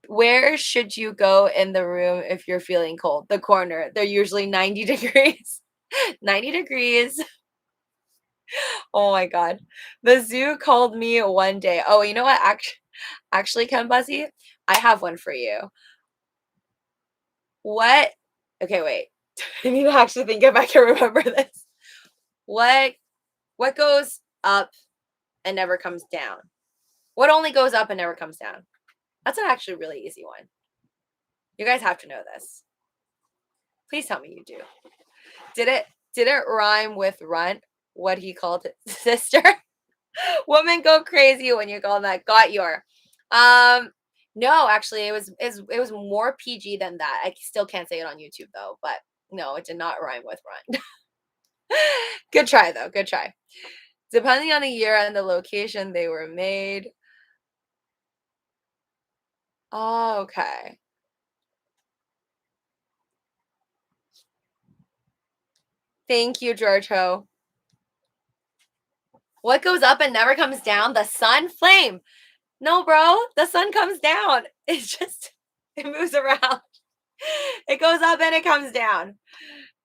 Where should you go in the room if you're feeling cold? The corner. They're usually 90 degrees. 90 degrees. Oh my god. The zoo called me one day. Oh, you know what? Actually, Ken Buzzy, I have one for you. What? Okay, wait. I need to actually think if I can remember this. What what goes up and never comes down? What only goes up and never comes down? That's an actually really easy one. You guys have to know this. Please tell me you do. Did it rhyme with runt? What he called it, sister? Women go crazy when you call that. Got your. No, actually, it was more PG than that. I still can't say it on YouTube though, but no, it did not rhyme with runt. Good try though. Good try. Depending on the year and the location they were made. Oh, okay. Thank you, George Ho. What goes up and never comes down? The sun flame. No, bro, the sun comes down. It's just, it moves around. It goes up and it comes down.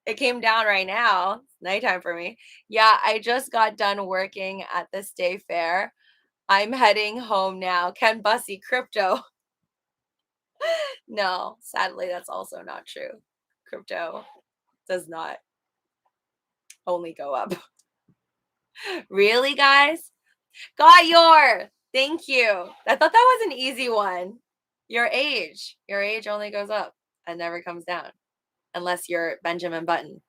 It came down right now. It's nighttime for me. Yeah, I just got done working at the Stay Fair. I'm heading home now. Ken Bussy, crypto. No, sadly, that's also not true. Crypto does not only go up. Really, guys? Got your. Thank you. I thought that was an easy one. Your age. Your age only goes up and never comes down. Unless you're Benjamin Button.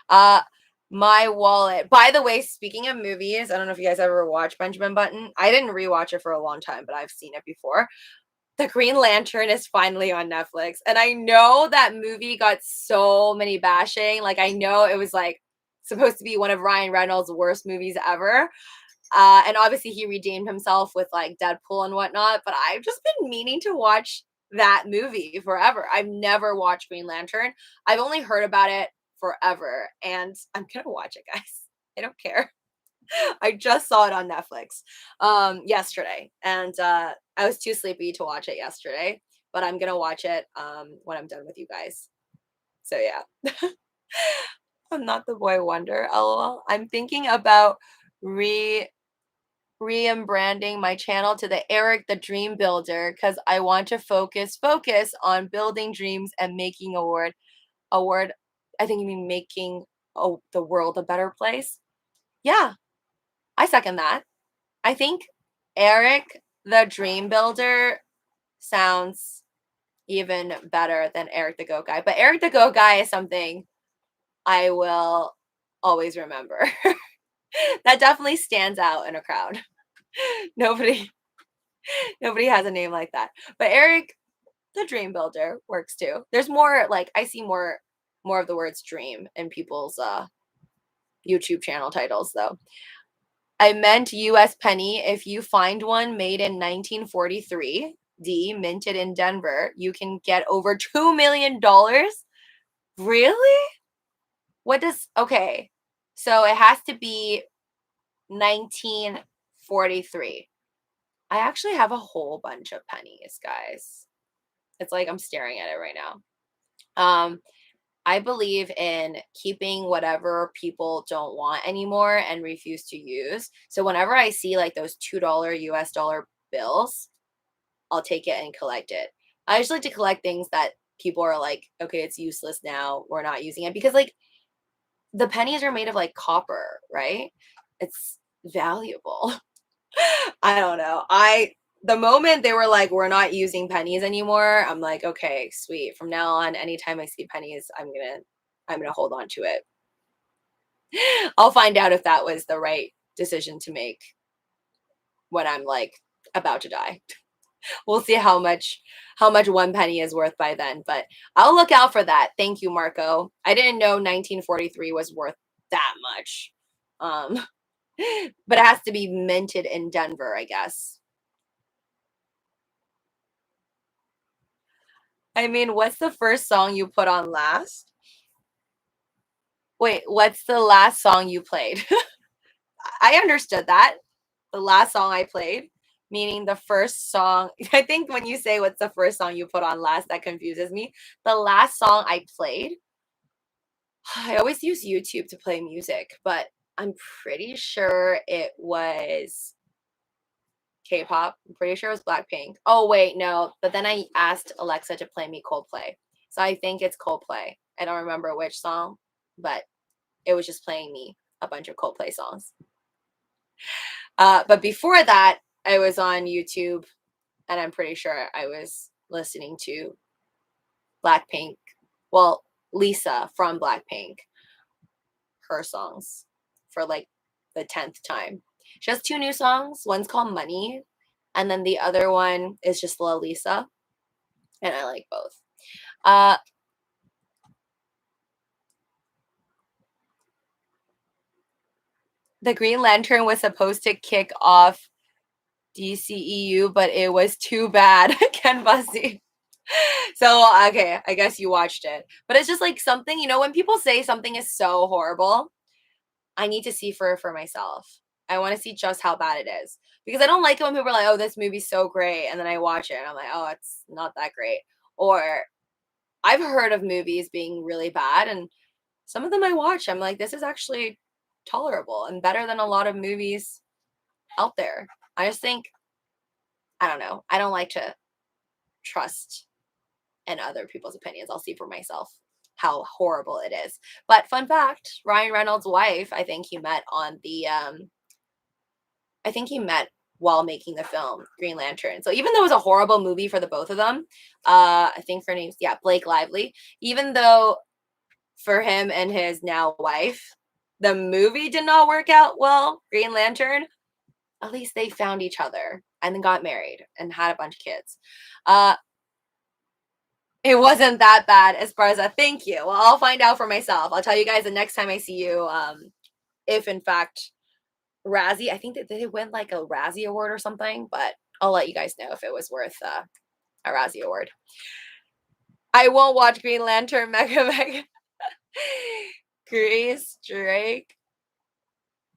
Uh my wallet. By the way, speaking of movies, I don't know if you guys ever watched Benjamin Button. I didn't rewatch it for a long time, but I've seen it before. The Green Lantern is finally on Netflix. And I know that movie got so many bashing. Like I know it was like supposed to be one of Ryan Reynolds' worst movies ever. And obviously he redeemed himself with like Deadpool and whatnot, but I've just been meaning to watch that movie forever. I've never watched Green Lantern. I've only heard about it forever, and I'm gonna watch it, guys. I don't care. I just saw it on Netflix yesterday, and I was too sleepy to watch it yesterday, but I'm gonna watch it when I'm done with you guys. So yeah. I'm not the boy wonder, lol. I'm thinking about re branding my channel to the Eric the Dream Builder because I want to focus on building dreams and making award I think you mean making the world a better place. Yeah, I second that. I think Eric the Dream Builder sounds even better than Eric the Goat Guy. But Eric the Goat Guy is something I will always remember. That definitely stands out in a crowd. Nobody has a name like that. But Eric the Dream Builder works too. There's more, like, I see more of the words dream in people's YouTube channel titles though. I meant US penny. If you find one made in 1943, D, minted in Denver, you can get over $2 million. Really? Okay. So it has to be 1943. I actually have a whole bunch of pennies, guys. It's like I'm staring at it right now. I believe in keeping whatever people don't want anymore and refuse to use. So whenever I see like those $2 US dollar bills, I'll take it and collect it. I just like to collect things that people are like, okay, it's useless now. We're not using it, because like the pennies are made of like copper, right? It's valuable. I don't know. The moment they were like, we're not using pennies anymore, I'm like, okay, sweet. From now on, anytime I see pennies, I'm gonna hold on to it. I'll find out if that was the right decision to make when I'm like about to die. We'll see how much one penny is worth by then, but I'll look out for that. Thank you, Marco. I didn't know 1943 was worth that much. But it has to be minted in Denver, I guess. I mean, what's the first song you put on last? Wait, what's the last song you played? I understood that. The last song I played, meaning the first song. I think when you say what's the first song you put on last, that confuses me. The last song I played, I always use YouTube to play music, but I'm pretty sure it was K-pop. I'm pretty sure it was Blackpink. Oh, wait, no. But then I asked Alexa to play me Coldplay. So I think it's Coldplay. I don't remember which song, but it was just playing me a bunch of Coldplay songs. But before that, I was on YouTube, and I'm pretty sure I was listening to Blackpink. Well, Lisa from Blackpink, her songs for like the 10th time. She has 2 new songs. One's called Money, and then the other one is just La Lisa, and I like both. The Green Lantern was supposed to kick off DCEU, but it was too bad. Ken Bussy. So, okay, I guess you watched it. But it's just like something, you know, when people say something is so horrible, I need to see for myself. I want to see just how bad it is. Because I don't like it when people are like, oh, this movie's so great. And then I watch it and I'm like, oh, it's not that great. Or I've heard of movies being really bad, and some of them I watch, I'm like, this is actually tolerable and better than a lot of movies out there. I just think, I don't know. I don't like to trust in other people's opinions. I'll see for myself how horrible it is. But fun fact, Ryan Reynolds' wife, I think he met while making the film Green Lantern. So even though it was a horrible movie for the both of them, I think her name's, Blake Lively, even though for him and his now wife, the movie did not work out well, Green Lantern, at least they found each other and then got married and had a bunch of kids. It wasn't that bad as far as a thank you. Well, I'll find out for myself. I'll tell you guys the next time I see you, if in fact Razzie, I think that they win like a Razzie award or something, but I'll let you guys know if it was worth a Razzie award. I won't watch Green Lantern, Mega. Grace Drake.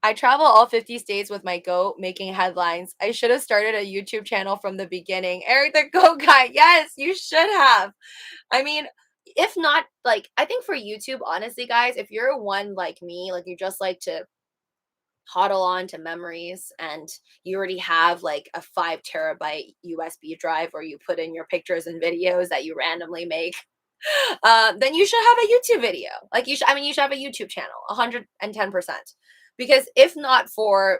I travel all 50 states with my goat, making headlines. I should have started a YouTube channel from the beginning. Eric the Goat Guy. Yes, you should have. I mean, if not, like, I think for YouTube, honestly, guys, if you're one like me, like you just like to hodl on to memories and you already have like a 5 terabyte USB drive where you put in your pictures and videos that you randomly make, then you should have a YouTube video. Like you should, I mean, you should have a YouTube channel, 110%. Because if not for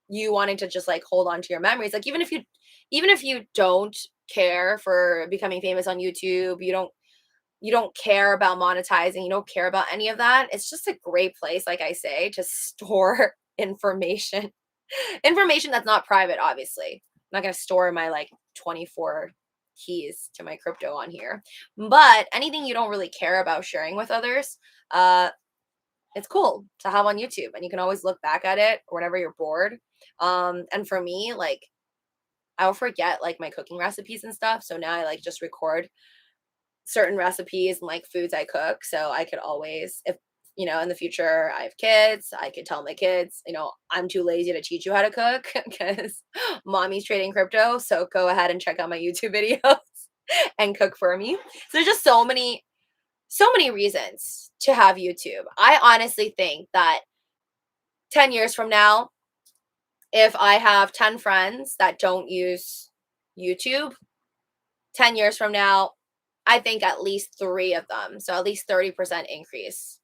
you wanting to just like hold on to your memories, like even if you don't care for becoming famous on YouTube, you don't care about monetizing, you don't care about any of that. It's just a great place, like I say, to store information. Information that's not private, obviously. I'm not gonna store my like 24 keys to my crypto on here. But anything you don't really care about sharing with others, uh, it's cool to have on YouTube. And you can always look back at it whenever you're bored. And for me, like I'll forget like my cooking recipes and stuff. So now I like just record certain recipes and like foods I cook. So I could always, if in the future I have kids, I could tell my kids, I'm too lazy to teach you how to cook because mommy's trading crypto. So go ahead and check out my YouTube videos and cook for me. So there's just so many reasons to have YouTube. I honestly think that 10 years from now, if I have 10 friends that don't use YouTube, 10 years from now, I think at least 3 of them, so at least 30% increase.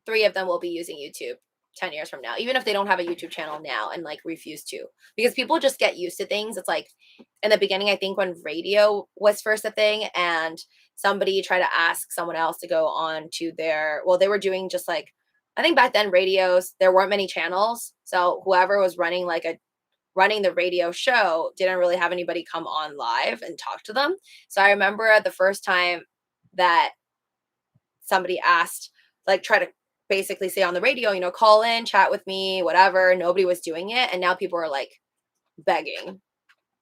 3 of them will be using YouTube 10 years from now, even if they don't have a YouTube channel now and like refuse to, because people just get used to things. It's like in the beginning, I think when radio was first a thing and somebody tried to ask someone else to go on to well, they were doing just like, I think back then radios, there weren't many channels. So whoever was running the radio show didn't really have anybody come on live and talk to them. So I remember the first time that somebody asked, like, try to basically say on the radio, call in, chat with me, whatever. Nobody was doing it. And now people are like begging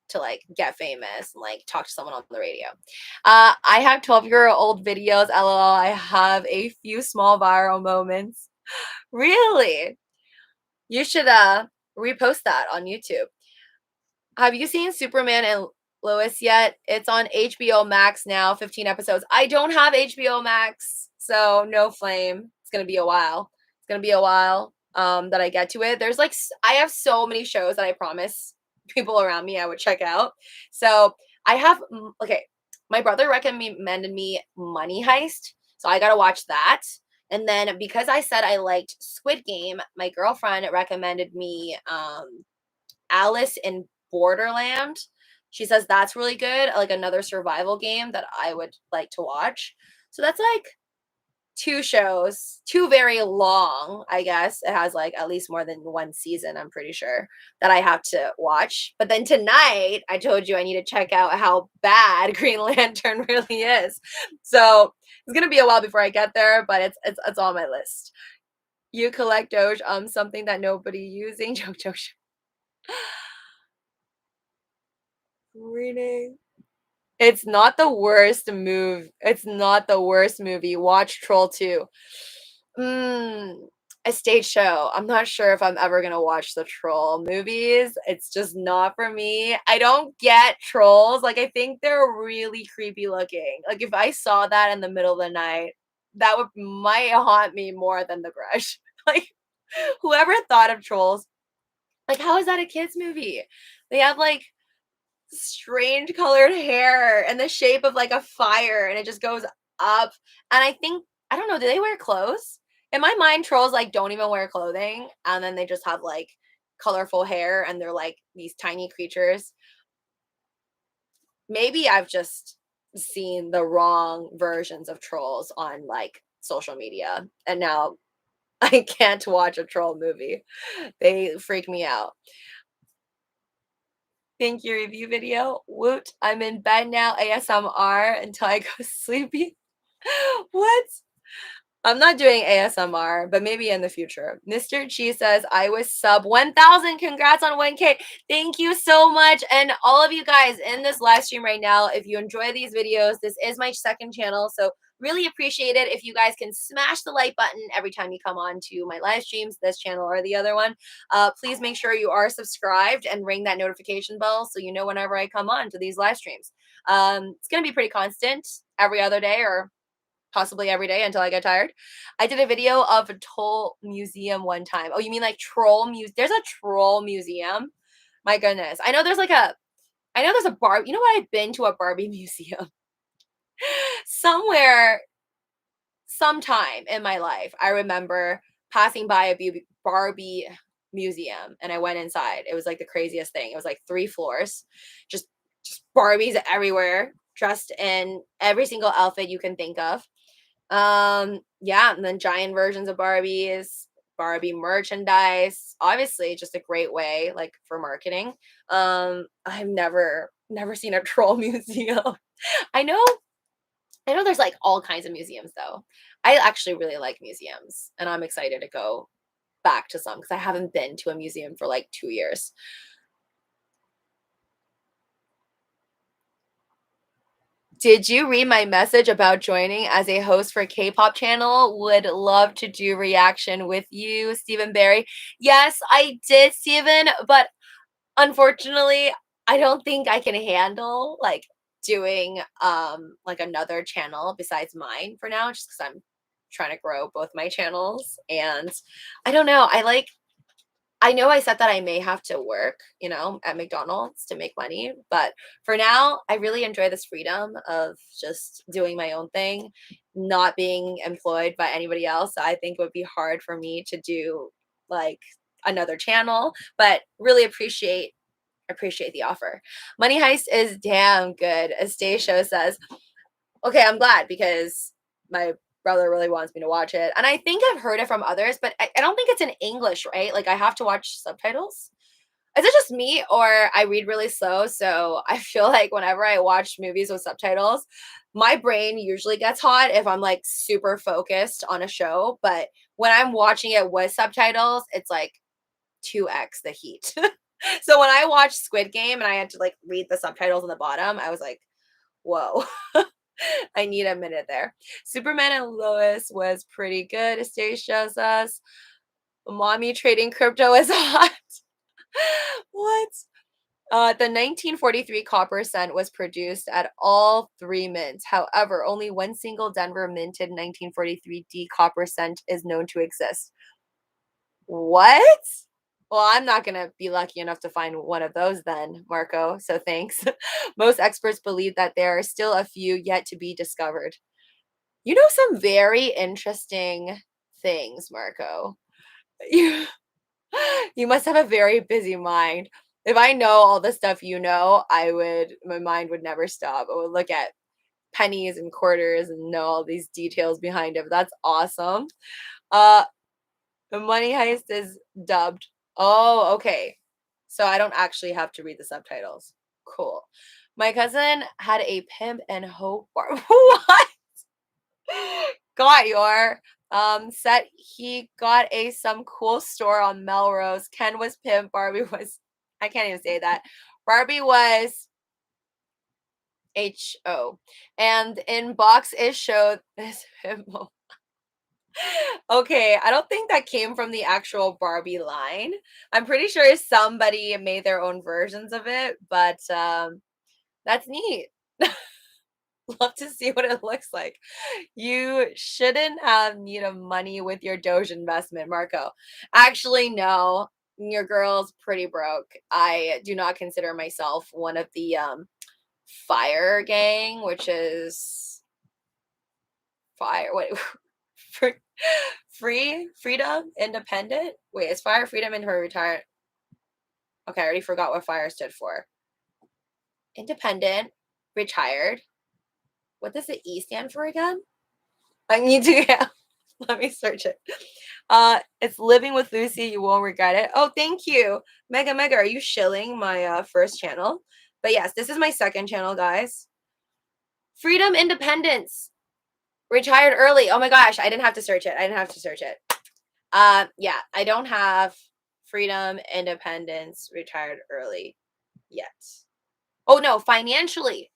to like get famous and like talk to someone on the radio. I have 12-year-old videos. LOL. I have a few small viral moments. Really? You should repost that on YouTube. Have you seen Superman and Lois yet? It's on HBO Max now, 15 episodes. I don't have HBO Max, so no flame. It's going to be a while. It's going to be a while that I get to it. There's like, I have so many shows that I promise people around me I would check out. So I have, okay, my brother recommended me Money Heist. So I got to watch that. And then because I said I liked Squid Game, my girlfriend recommended me Alice in Borderland. She says that's really good, like another survival game that I would like to watch. So that's like 2 shows, 2 very long, I guess. It has like at least more than 1 season, I'm pretty sure, that I have to watch. But then tonight, I told you I need to check out how bad Green Lantern really is. So it's gonna be a while before I get there, but it's on my list. You collect Doge, something that nobody using. Joke. Reading. It's not the worst move. It's not the worst movie. Watch Troll 2. A stage show. I'm not sure if I'm ever gonna watch the Troll movies. It's just not for me. I don't get trolls. Like I think they're really creepy looking. Like if I saw that in the middle of the night, that might haunt me more than The Grudge. Like whoever thought of trolls, like how is that a kids movie? They have like strange colored hair and the shape of like a fire and it just goes up. And I don't know, do they wear clothes? In my mind, trolls like don't even wear clothing and then they just have like colorful hair and they're like these tiny creatures. Maybe I've just seen the wrong versions of trolls on like social media and now I can't watch a troll movie. They freak me out. Thank you, review video. Woot. I'm in bed now. ASMR until I go sleepy. What? I'm not doing ASMR, but maybe in the future. Mr. Chi says, I was sub 1,000. Congrats on 1K. Thank you so much. And all of you guys in this live stream right now, if you enjoy these videos, this is my second channel. So really appreciate it if you guys can smash the like button every time you come on to my live streams, this channel or the other one. Please make sure you are subscribed and ring that notification bell so you know whenever I come on to these live streams. It's going to be pretty constant every other day or possibly every day until I get tired. I did a video of a troll museum one time. Oh, you mean like troll museum? There's a troll museum? My goodness. I know there's a Barbie. You know what? I've been to a Barbie museum. somewhere, sometime in my life, I remember passing by a Barbie museum and I went inside. It was like the craziest thing. It was like 3 floors, just just Barbies everywhere, dressed in every single outfit you can think of. Yeah, and then giant versions of Barbies, Barbie merchandise. Obviously, just a great way like for marketing. I've never seen a troll museum. I know I know there's like all kinds of museums though. I actually really like museums and I'm excited to go back to some because I haven't been to a museum for like 2 years. Did you read my message about joining as a host for K-pop channel? Would love to do reaction with you, Stephen Barry. Yes, I did, Stephen, but unfortunately, I don't think I can handle like doing like another channel besides mine for now just cuz I'm trying to grow both my channels and I don't know, I know I said that I may have to work, at McDonald's to make money, but for now, I really enjoy this freedom of just doing my own thing, not being employed by anybody else. I think it would be hard for me to do like another channel, but really appreciate the offer. Money Heist is damn good, as Day Show says. Okay, I'm glad because my brother really wants me to watch it. And I think I've heard it from others, but I don't think it's in English, right? Like I have to watch subtitles. Is it just me or I read really slow? So I feel like whenever I watch movies with subtitles, my brain usually gets hot if I'm like super focused on a show. But when I'm watching it with subtitles, it's like 2x the heat. So when I watched Squid Game and I had to like read the subtitles on the bottom, I was like, whoa. I need a minute there. Superman and Lois was pretty good. Estate shows us. Mommy trading crypto is hot. What? The 1943 copper cent was produced at all 3 mints. However, only one single Denver minted 1943 D copper cent is known to exist. What? Well, I'm not going to be lucky enough to find one of those then, Marco. So thanks. Most experts believe that there are still a few yet to be discovered. You know some very interesting things, Marco. You you must have a very busy mind. If I know all the stuff you know, my mind would never stop. I would look at pennies and quarters and know all these details behind it. That's awesome. Uh the Money Heist is dubbed. Oh, okay. So I don't actually have to read the subtitles. Cool. My cousin had a pimp and hoe bar. What? Got your set. He got a some cool store on Melrose. Ken was pimp. Barbie was, I can't even say that. Barbie was HO. And in box is showed this pimp. Okay, I don't think that came from the actual Barbie line. I'm pretty sure somebody made their own versions of it, but that's neat. Love to see what it looks like. You shouldn't have need of money with your Doge investment, Marco. Actually, no. Your girl's pretty broke. I do not consider myself one of the fire gang, which is fire. What? Freedom, independent. Wait, is fire freedom in her retired? Okay, I already forgot what fire stood for. Independent, retired. What does the E stand for again? I need to, yeah, let me search it. It's living with Lucy. You won't regret it. Oh, thank you, Mega. Are you shilling my first channel? But yes, this is my second channel, guys. Freedom, independence, retired early. Oh my gosh, I didn't have to search it. Yeah, I don't have freedom, independence, retired early yet. Oh no, financially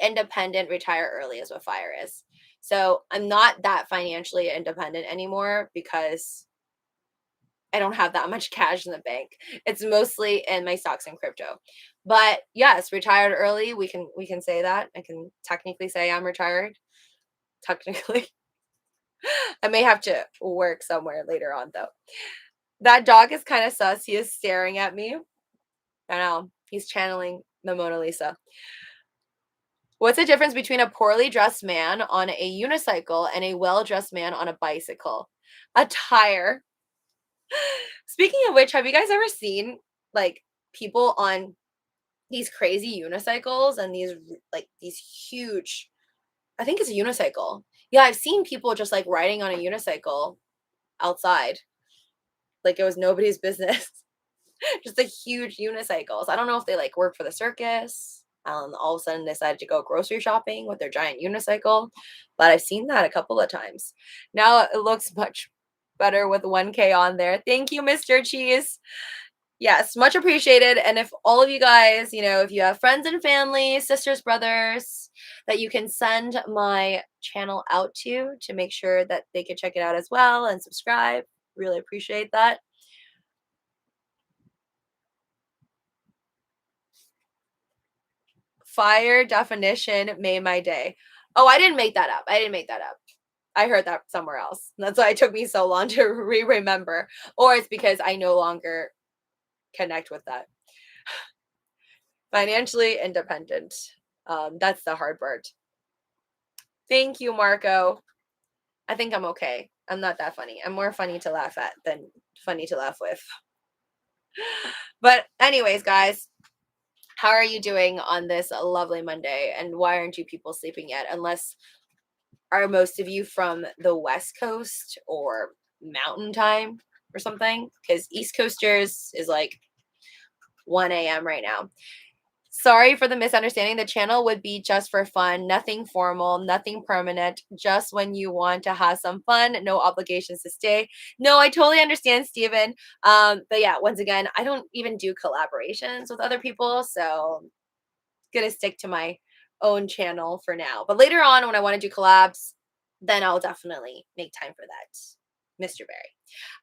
independent, retire early is what fire is. So I'm not that financially independent anymore because I don't have that much cash in the bank. It's mostly in my stocks and crypto. But yes, retired early. We can say that. I can technically say I'm retired. Technically. I may have to work somewhere later on though. That dog is kind of sus. He is staring at me. I know. He's channeling the Mona Lisa. What's the difference between a poorly dressed man on a unicycle and a well-dressed man on a bicycle? Attire. Speaking of which, have you guys ever seen like people on these crazy unicycles and these huge, I think it's a unicycle. Yeah, I've seen people just like riding on a unicycle outside like it was nobody's business. Just a huge unicycles. I don't know if they like work for the circus. All of a sudden decided to go grocery shopping with their giant unicycle, but I've seen that a couple of times. Now it looks much better with 1K on there. Thank you, Mr. Cheese. Yes, much appreciated. And if all of you guys, if you have friends and family, sisters, brothers, that you can send my channel out to make sure that they can check it out as well and subscribe. Really appreciate that. Fire definition made my day. Oh, I didn't make that up. I heard that somewhere else. That's why it took me so long to remember. Or it's because I no longer connect with that. Financially independent. That's the hard part. Thank you, Marco. I think I'm okay. I'm not that funny. I'm more funny to laugh at than funny to laugh with. But anyways, guys, how are you doing on this lovely Monday? And why aren't you people sleeping yet? Unless, are most of you from the West Coast or Mountain Time or something? Because East Coasters is like 1 a.m. right now. Sorry for the misunderstanding. The channel would be just for fun, nothing formal, nothing permanent, just when you want to have some fun, no obligations to stay. No, I totally understand, Steven. But yeah, once again, I don't even do collaborations with other people, so I'm gonna stick to my own channel for now. But later on, when I want to do collabs, then I'll definitely make time for that, Mr. Barry.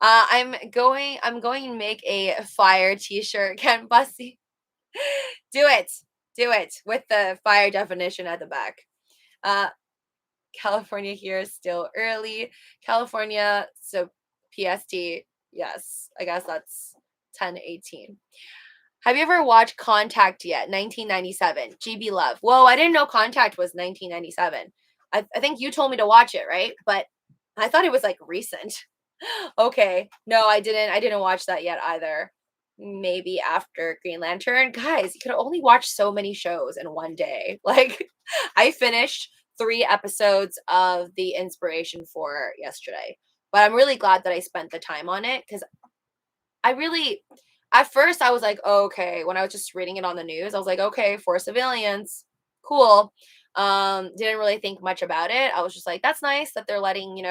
I'm going to make a fire t-shirt. Ken Bussy. Do it with the fire definition at the back. California here is still early. California, so PST, yes, I guess that's 10:18. Have you ever watched Contact yet? 1997. GB Love. Whoa, I didn't know Contact was 1997. I think you told me to watch it, right? But I thought it was like recent. Okay. No, I didn't watch that yet either. Maybe after Green Lantern. Guys, you could only watch so many shows in one day. Like, I finished 3 episodes of the Inspiration 4 yesterday. But I'm really glad that I spent the time on it because at first I was like, oh, okay, when I was just reading it on the news, I was like, okay, 4 civilians, cool. Didn't really think much about it. I was just like, that's nice that they're letting,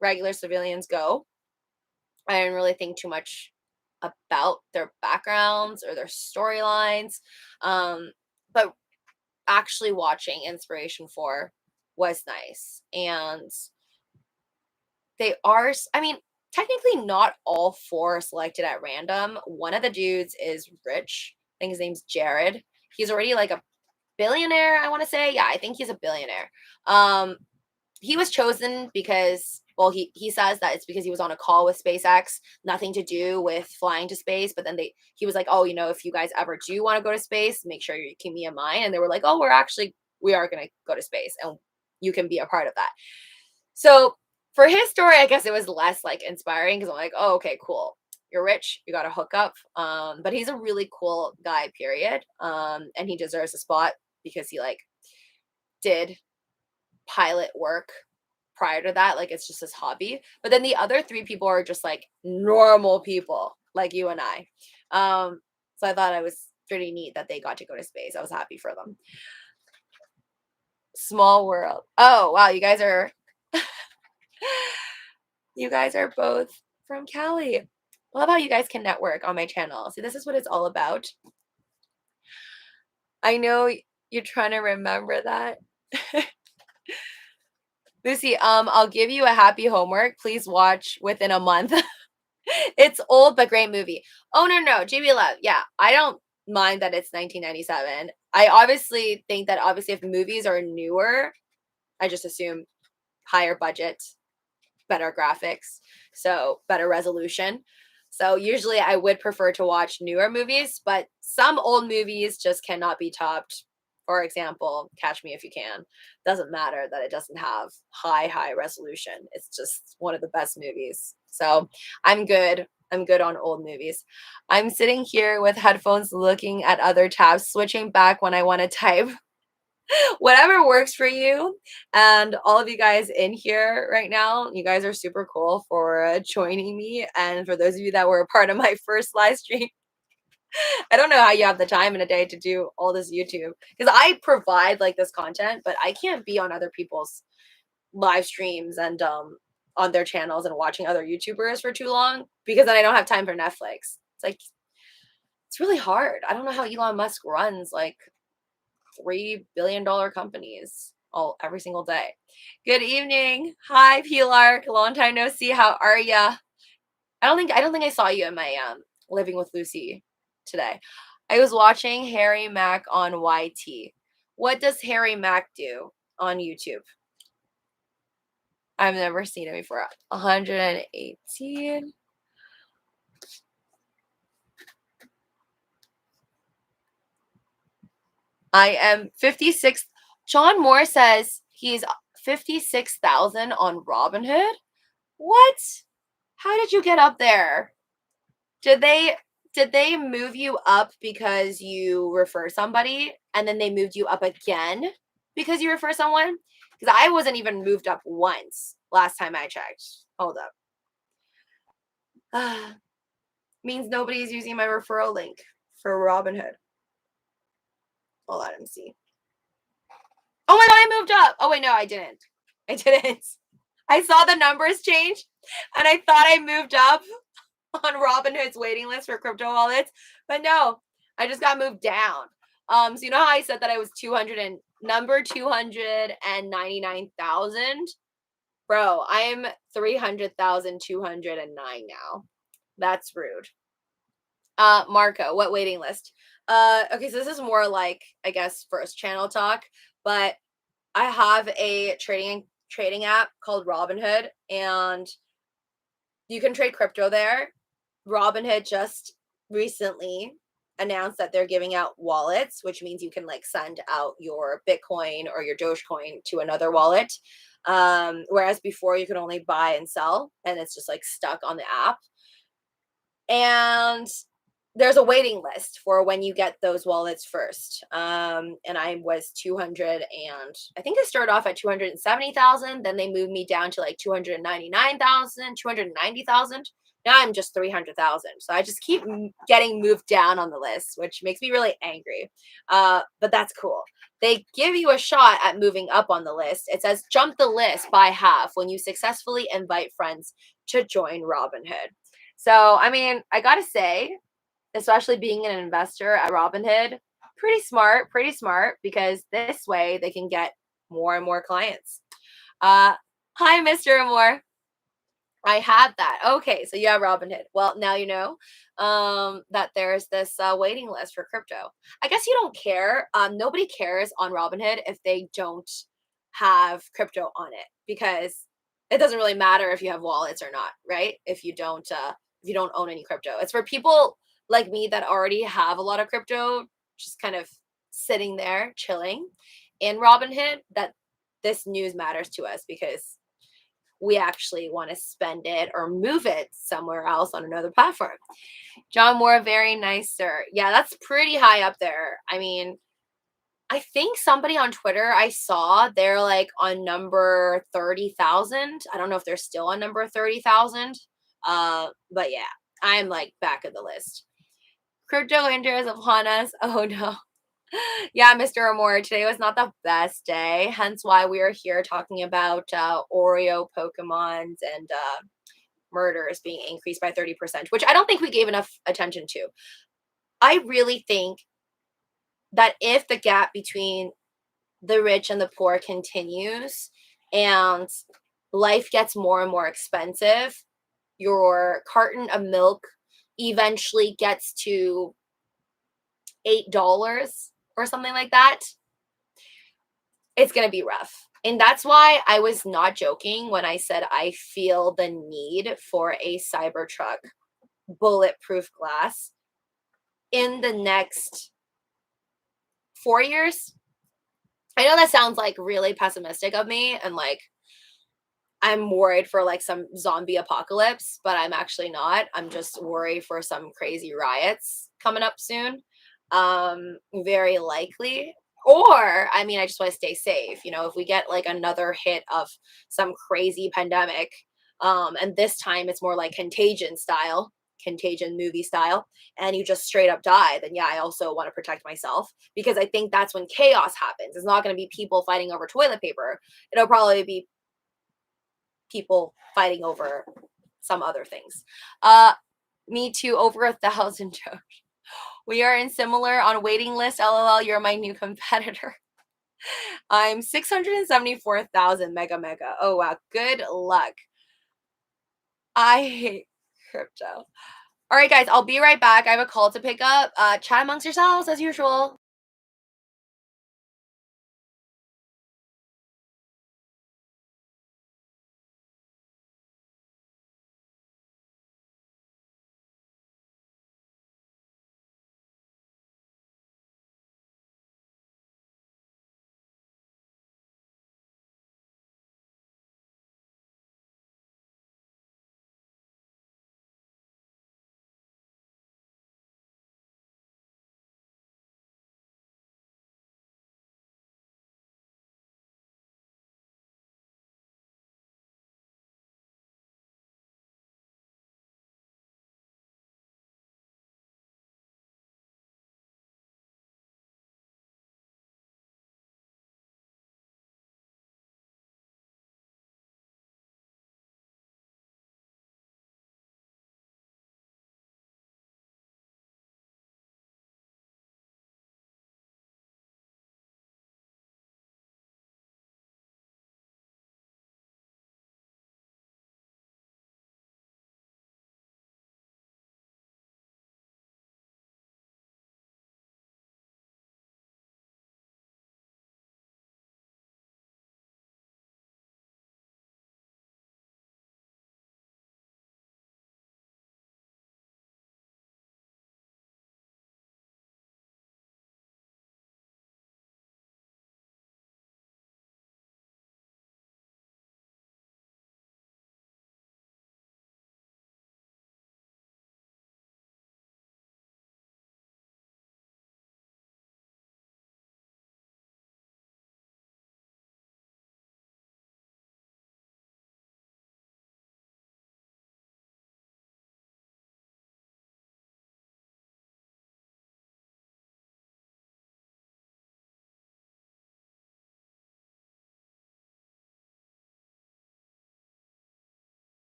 regular civilians go. I didn't really think too much about their backgrounds or their storylines. But actually watching Inspiration 4 was nice. And they are, I mean, technically not all 4 are selected at random. One of the dudes is rich. I think his name's Jared. He's already like a billionaire, I want to say. Yeah, I think he's a billionaire. He was chosen because, well, he says that it's because he was on a call with SpaceX, nothing to do with flying to space. But then he was like, oh, if you guys ever do want to go to space, make sure you keep me in mind. And they were like, oh, we are going to go to space and you can be a part of that. So for his story, I guess it was less like inspiring because I'm like, oh, okay, cool. You're rich, you got to hook up. But he's a really cool guy, period. And he deserves a spot because he like did pilot work prior to that. Like it's just his hobby. But then the other 3 people are just like normal people like you and I. So I thought it was pretty neat that they got to go to space. I was happy for them. Small world. Oh, wow. You guys are both from Cali. Love how you guys can network on my channel. See, this is what it's all about. I know you're trying to remember that. Lucy, I'll give you a happy homework. Please watch within a month. It's old but great movie. Oh, no. GB Love. Yeah, I don't mind that it's 1997. I obviously think that if movies are newer, I just assume higher budget, better graphics, so better resolution. So usually I would prefer to watch newer movies, but some old movies just cannot be topped For example, Catch Me If You Can. Doesn't matter that it doesn't have high resolution. It's just one of the best movies. So I'm good. I'm good on old movies. I'm sitting here with headphones looking at other tabs, switching back when I want to type. Whatever works for you. And all of you guys in here right now, you guys are super cool for joining me. And for those of you that were a part of my first live stream, I don't know how you have the time in a day to do all this YouTube, because I provide like this content, but I can't be on other people's live streams and on their channels and watching other YouTubers for too long, because then I don't have time for Netflix. It's like, it's really hard. I don't know how Elon Musk runs like $3 billion companies every single day. Good evening. Hi, Pilar. Long time no see. How are ya? I don't think I saw you in my Living with Lucy today. I was watching Harry Mack on YT. What does Harry Mack do on YouTube? I've never seen it before. 118. I am 56. John Moore says he's 56,000 on Robinhood. What? How did you get up there? Did they move you up because you refer somebody, and then they moved you up again because you refer someone? Because I wasn't even moved up once last time I checked. Hold up. Means nobody's using my referral link for Robinhood. Hold on, let me see. Oh my god, I moved up. Oh wait, no, I didn't. I saw the numbers change, and I thought I moved up on Robinhood's waiting list for crypto wallets, but no, I just got moved down. So you know how I said that I was 299,000? Bro, I'm 300,209 now. That's rude. Marco, what waiting list? Okay, so this is more like, I guess, first channel talk, but I have a trading app called Robinhood, and you can trade crypto there. Robinhood just recently announced that they're giving out wallets, which means you can like send out your Bitcoin or your Dogecoin to another wallet. Whereas before you could only buy and sell, and it's just like stuck on the app. And there's a waiting list for when you get those wallets first. And I was 200, and I think I started off at 270,000. Then they moved me down to like 299,000, 290,000. Now I'm just 300,000. So I just keep getting moved down on the list, which makes me really angry. But that's cool. They give you a shot at moving up on the list. It says jump the list by half when you successfully invite friends to join Robinhood. So, I mean, I gotta say, especially being an investor at Robinhood, pretty smart, because this way they can get more and more clients. Hi, Mr. Amore. I had that. Okay, so you have Robinhood. Well, now you know that there's this waiting list for crypto. I guess you don't care. Nobody cares on Robinhood if they don't have crypto on it, because it doesn't really matter if you have wallets or not, right? If you don't own any crypto. It's for people like me that already have a lot of crypto, just kind of sitting there chilling in Robinhood, that this news matters to us, because we actually want to spend it or move it somewhere else on another platform. John Moore, very nice, sir. Yeah, that's pretty high up there. I mean, I think somebody on Twitter I saw, they're like on number 30,000. I don't know if they're still on number 30,000. But yeah, I'm like back of the list. Crypto winter is upon us. Oh no. Yeah, Mr. Amore, today was not the best day. Hence why we are here talking about Oreo, Pokémons, and murders being increased by 30%, which I don't think we gave enough attention to. I really think that if the gap between the rich and the poor continues and life gets more and more expensive, your carton of milk eventually gets to $8 or something like that, it's going to be rough. And that's why I was not joking when I said I feel the need for a Cybertruck bulletproof glass in the next 4 years, I know that sounds like really pessimistic of me and like I'm worried for like some zombie apocalypse, but I'm actually not. I'm just worried for some crazy riots coming up soon. Very likely. Or, I mean, I just want to stay safe. You know, if we get like another hit of some crazy pandemic, and this time it's more like contagion style, contagion movie style, and you just straight up die, then yeah, I also want to protect myself because I think that's when chaos happens. It's not going to be people fighting over toilet paper. It'll probably be people fighting over some other things. Me too, over 1,000 Doge. We are in similar on waiting list. LOL, you're my new competitor. I'm 674,000 mega mega. Oh wow, good luck. I hate crypto. All right, guys, I'll be right back. I have a call to pick up. Chat amongst yourselves as usual.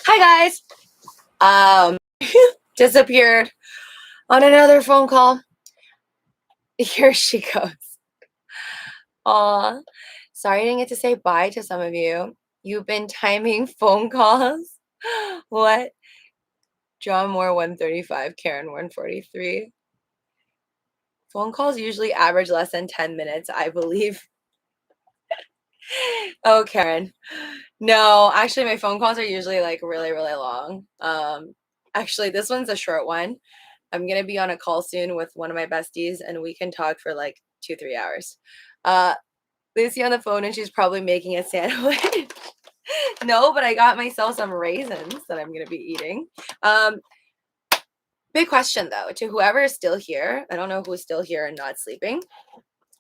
Hi guys. Disappeared on another phone call. Here she goes. Aw. Sorry I didn't get to say bye to some of you. You've been timing phone calls. What? John Moore 135, Karen 143. Phone calls usually average less than 10 minutes, I believe. Oh, Karen. No, actually my phone calls are usually like really, really long. Actually this one's a short one. I'm gonna be on a call soon with one of my besties and we can talk for like 2-3 hours. Lucy on the phone and she's probably making a sandwich. No, but I got myself some raisins that I'm gonna be eating. Big question though, to whoever is still here. I don't know who's still here and not sleeping.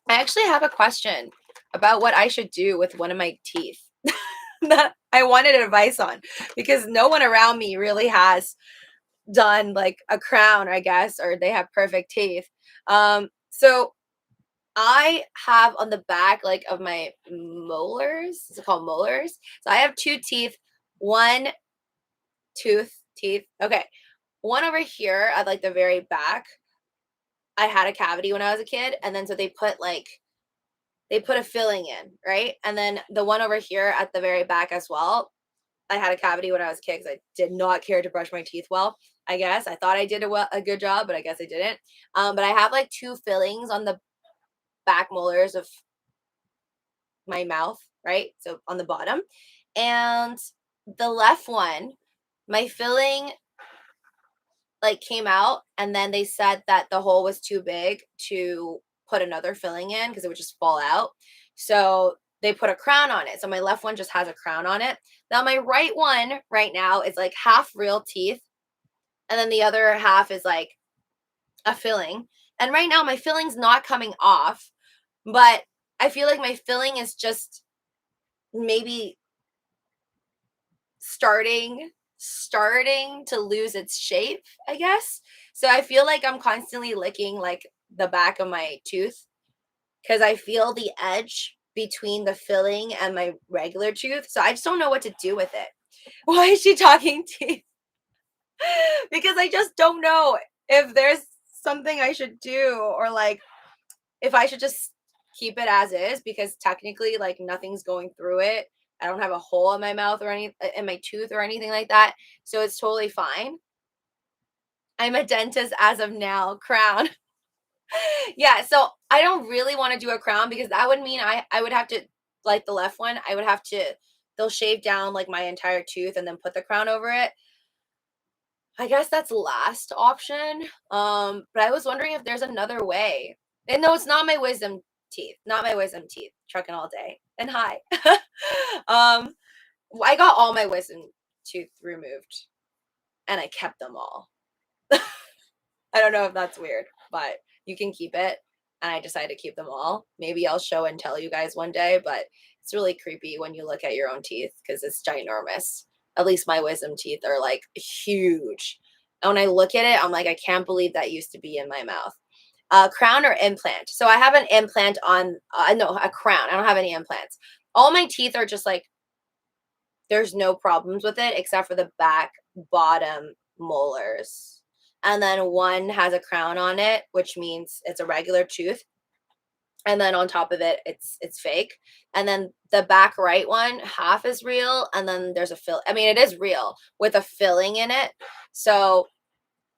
I actually have a question about what I should do with one of my teeth that I wanted advice on because no one around me really has done like a crown, I guess, or they have perfect teeth. So I have on the back like of my molars, is it called molars? So I have two teeth, one teeth. Okay. One over here at like the very back. I had a cavity when I was a kid, and then so they put a filling in, right? And then the one over here at the very back as well. I had a cavity when I was a kid because I did not care to brush my teeth well. I guess I thought I did a good job, but I guess I didn't. But I have like two fillings on the back molars of my mouth, right? So on the bottom. And the left one, my filling like came out and then they said that the hole was too big to put another filling in because it would just fall out. So they put a crown on it. So my left one just has a crown on it. Now my right one right now is like half real teeth and then the other half is like a filling. And right now my filling's not coming off, but I feel like my filling is just maybe starting to lose its shape, I guess. So I feel like I'm constantly licking like the back of my tooth because I feel the edge between the filling and my regular tooth. So I just don't know what to do with it. Why is she talking teeth? Because I just don't know if there's something I should do or like if I should just keep it as is because technically like nothing's going through it. I don't have a hole in my mouth or any in my tooth or anything like that. So it's totally fine. I'm a dentist as of now. Crown. Yeah, so I don't really want to do a crown because that would mean I would have to like the left one, I would have to they'll shave down like my entire tooth and then put the crown over it. I guess that's last option. But I was wondering if there's another way. And no, it's not my wisdom teeth. Not my wisdom teeth. Trucking all day. And hi. I got all my wisdom tooth removed and I kept them all. I don't know if that's weird, but you can keep it. And I decided to keep them all. Maybe I'll show and tell you guys one day, but it's really creepy when you look at your own teeth because it's ginormous. At least my wisdom teeth are like huge. And when I look at it, I'm like, I can't believe that used to be in my mouth. Crown or implant? So I have an implant on, no, a crown. I don't have any implants. All my teeth are just like, there's no problems with it except for the back bottom molars. And then one has a crown on it, which means it's a regular tooth. And then on top of it, it's fake. And then the back right one, half is real, and then there's a I mean, it is real with a filling in it. So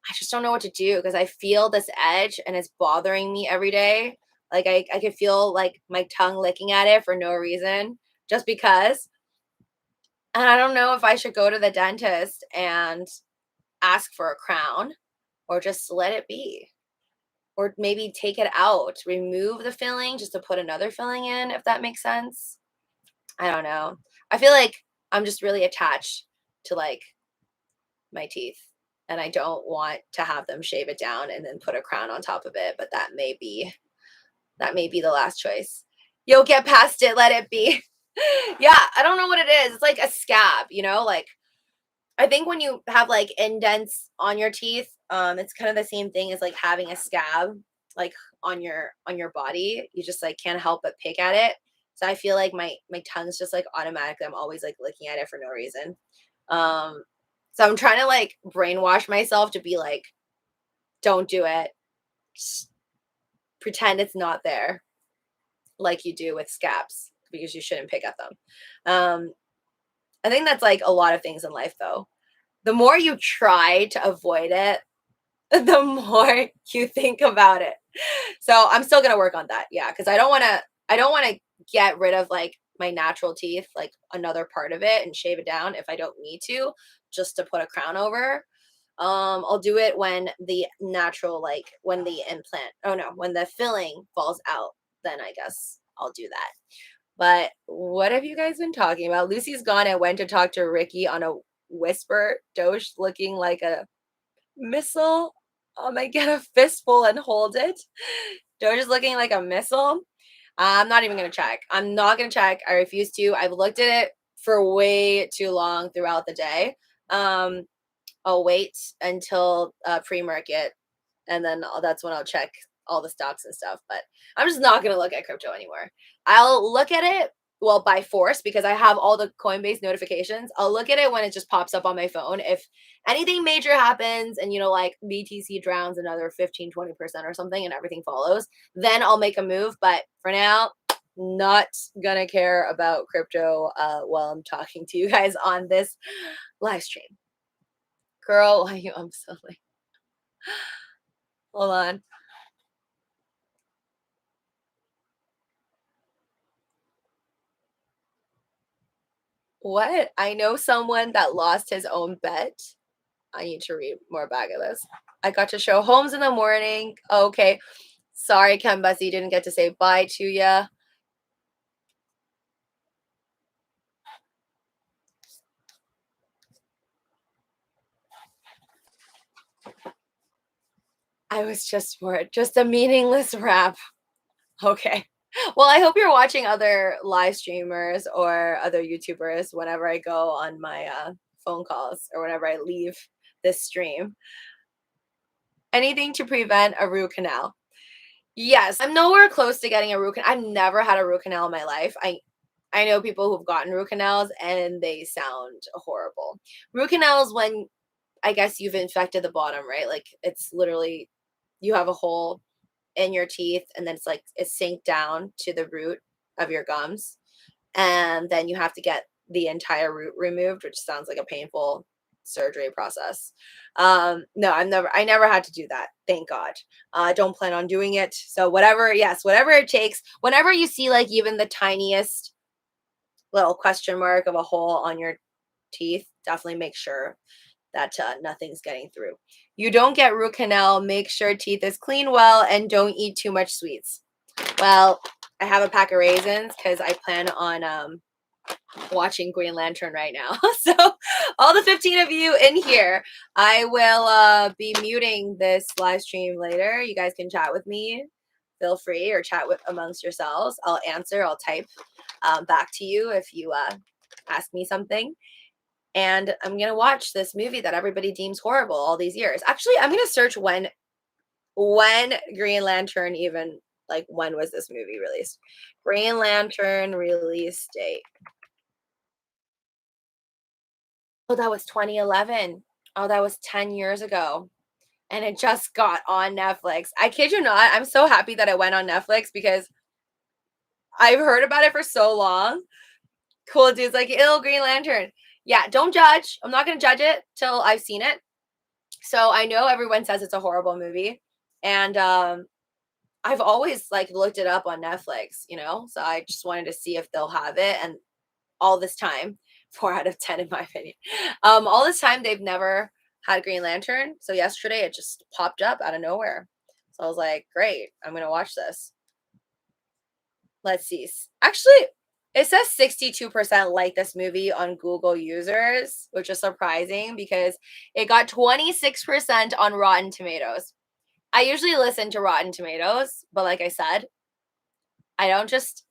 I just don't know what to do because I feel this edge and it's bothering me every day. Like I could feel like my tongue licking at it for no reason, just because. And I don't know if I should go to the dentist and ask for a crown or just let it be. Or maybe take it out, remove the filling just to put another filling in, if that makes sense. I don't know. I feel like I'm just really attached to like my teeth and I don't want to have them shave it down and then put a crown on top of it, but that may be the last choice. You'll get past it, let it be. Yeah, I don't know what it is. It's like a scab, like I think when you have like indents on your teeth, it's kind of the same thing as like having a scab like on your body. You just like can't help but pick at it. So I feel like my tongue's just like automatically I'm always like looking at it for no reason. So I'm trying to like brainwash myself to be like, don't do it. Just pretend it's not there, like you do with scabs, because you shouldn't pick at them. I think that's like a lot of things in life, though. The more you try to avoid it, the more you think about it. So I'm still gonna work on that, yeah, because I don't want to get rid of like my natural teeth, like another part of it, and shave it down if I don't need to, just to put a crown over. I'll do it when the natural, like when the implant, oh no, when the filling falls out, then I guess I'll do that. But what have you guys been talking about? Lucy's gone and went to talk to Ricky on a whisper. Doge looking like a missile. I might get a fistful and hold it. Doge is looking like a missile. I'm not even gonna check. I'm not gonna check. I refuse to. I've looked at it for way too long throughout the day. Um, I'll wait until pre-market, and then that's when I'll check all the stocks and stuff. But I'm just not gonna look at crypto anymore. I'll look at it, well, by force, because I have all the Coinbase notifications. I'll look at it when it just pops up on my phone. If anything major happens and, like BTC drowns another 15-20% or something and everything follows, then I'll make a move. But for now, not gonna care about crypto while I'm talking to you guys on this live stream. Girl, why you? I'm so like, hold on. What? I know someone that lost his own bet. I need to read more back of this. I got to show homes in the morning. Okay. Sorry, Kembasi, didn't get to say bye to ya. I was just a meaningless rap. Okay. Well, I hope you're watching other live streamers or other YouTubers whenever I go on my phone calls or whenever I leave this stream. Anything to prevent a root canal. Yes, I'm nowhere close to getting a root canal. I've never had a root canal in my life. I know people who've gotten root canals and they sound horrible. Root canals when I guess you've infected the bottom, right? Like it's literally you have a hole in your teeth and then it's like it sink down to the root of your gums and then you have to get the entire root removed, which sounds like a painful surgery process. No, I never had to do that, thank God. I don't plan on doing it, so whatever, yes, whatever it takes. Whenever you see like even the tiniest little question mark of a hole on your teeth, definitely make sure that nothing's getting through. You don't get root canal, make sure teeth is clean well, and don't eat too much sweets. Well, I have a pack of raisins because I plan on watching Green Lantern right now. So all the 15 of you in here, I will be muting this live stream later. You guys can chat with me. Feel free or chat with amongst yourselves. I'll answer. I'll type back to you if you ask me something. And I'm gonna watch this movie that everybody deems horrible all these years. Actually, I'm gonna search when Green Lantern even, like, when was this movie released? Green Lantern release date. Oh, that was 2011. Oh, that was 10 years ago. And it just got on Netflix. I kid you not, I'm so happy that it went on Netflix because I've heard about it for so long. Cool dude's like, ill Green Lantern. Yeah, don't judge. I'm not gonna judge it till I've seen it. So I know everyone says it's a horrible movie. And I've always like looked it up on Netflix, So I just wanted to see if they'll have it. And all this time, 4 out of 10 in my opinion. All this time they've never had Green Lantern. So yesterday it just popped up out of nowhere. So I was like, great, I'm gonna watch this. Let's see. Actually, it says 62% like this movie on Google users, which is surprising because it got 26% on Rotten Tomatoes. I usually listen to Rotten Tomatoes, but like I said, I don't just,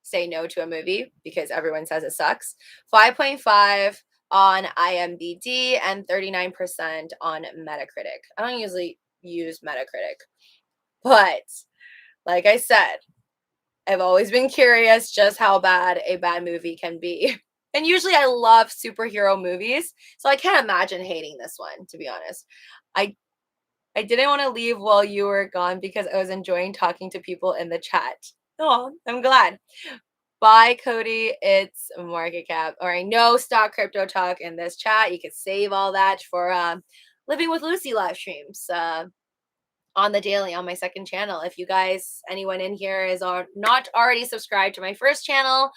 say no to a movie because everyone says it sucks. 5.5 on IMDb and 39% on Metacritic. I don't usually use Metacritic, but like I said, I've always been curious just how bad a bad movie can be. And usually I love superhero movies, so I can't imagine hating this one, to be honest. I I didn't want to leave while you were gone because I was enjoying talking to people in the chat. Oh, I'm glad. Bye, Cody. It's market cap. All right, no stock crypto talk in this chat. You can save all that for Living with Lucy live streams on the daily on my second channel. If you guys, anyone in here is not already subscribed to my first channel,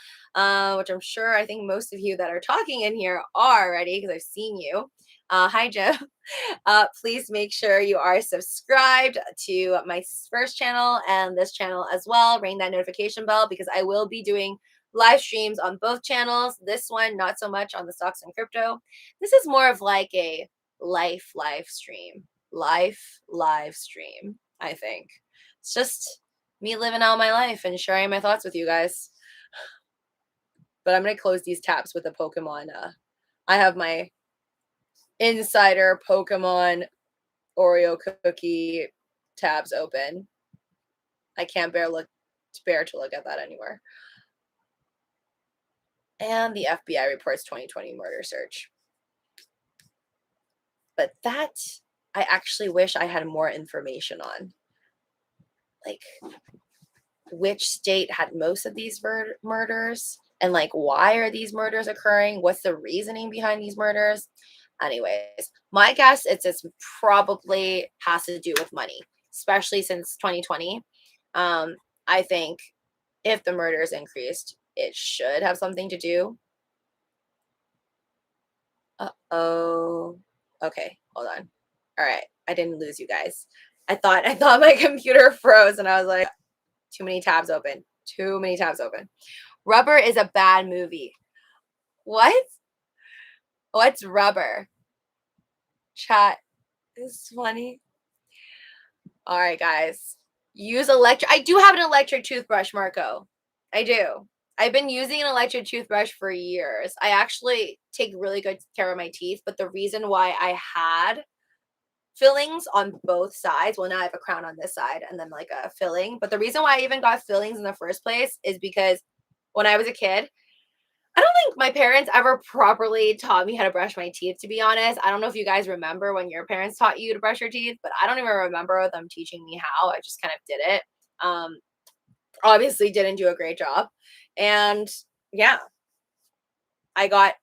which I'm sure I think most of you that are talking in here are already because I've seen you. Hi, Joe. Please make sure you are subscribed to my first channel and this channel as well. Ring that notification bell because I will be doing live streams on both channels. This one, not so much on the stocks and crypto. This is more of like a live stream. Live stream, I think. It's just me living out my life and sharing my thoughts with you guys. But I'm going to close these tabs with the Pokemon. I have my insider Pokemon Oreo cookie tabs open. I can't bear to look at that anymore. And the FBI reports 2020 murder search. But that I actually wish I had more information on. Like which state had most of these murders and like why are these murders occurring? What's the reasoning behind these murders? Anyways, my guess it's probably has to do with money, especially since 2020. I think if the murders increased, it should have something to do. Uh-oh. Okay, hold on. All right, I didn't lose you guys. I thought my computer froze and I was like, too many tabs open. Too many tabs open. Rubber is a bad movie. What? What's Rubber? Chat is funny. All right, guys. Use electric. I do have an electric toothbrush, Marco. I do. I've been using an electric toothbrush for years. I actually take really good care of my teeth, but the reason why I had fillings on both sides, well, now I have a crown on this side and then like a filling, but the reason why I even got fillings in the first place is because when I was a kid, I don't think my parents ever properly taught me how to brush my teeth, to be honest. I don't know if you guys remember when your parents taught you to brush your teeth, but I don't even remember them teaching me how. I just kind of did it. Obviously didn't do a great job. And yeah, I got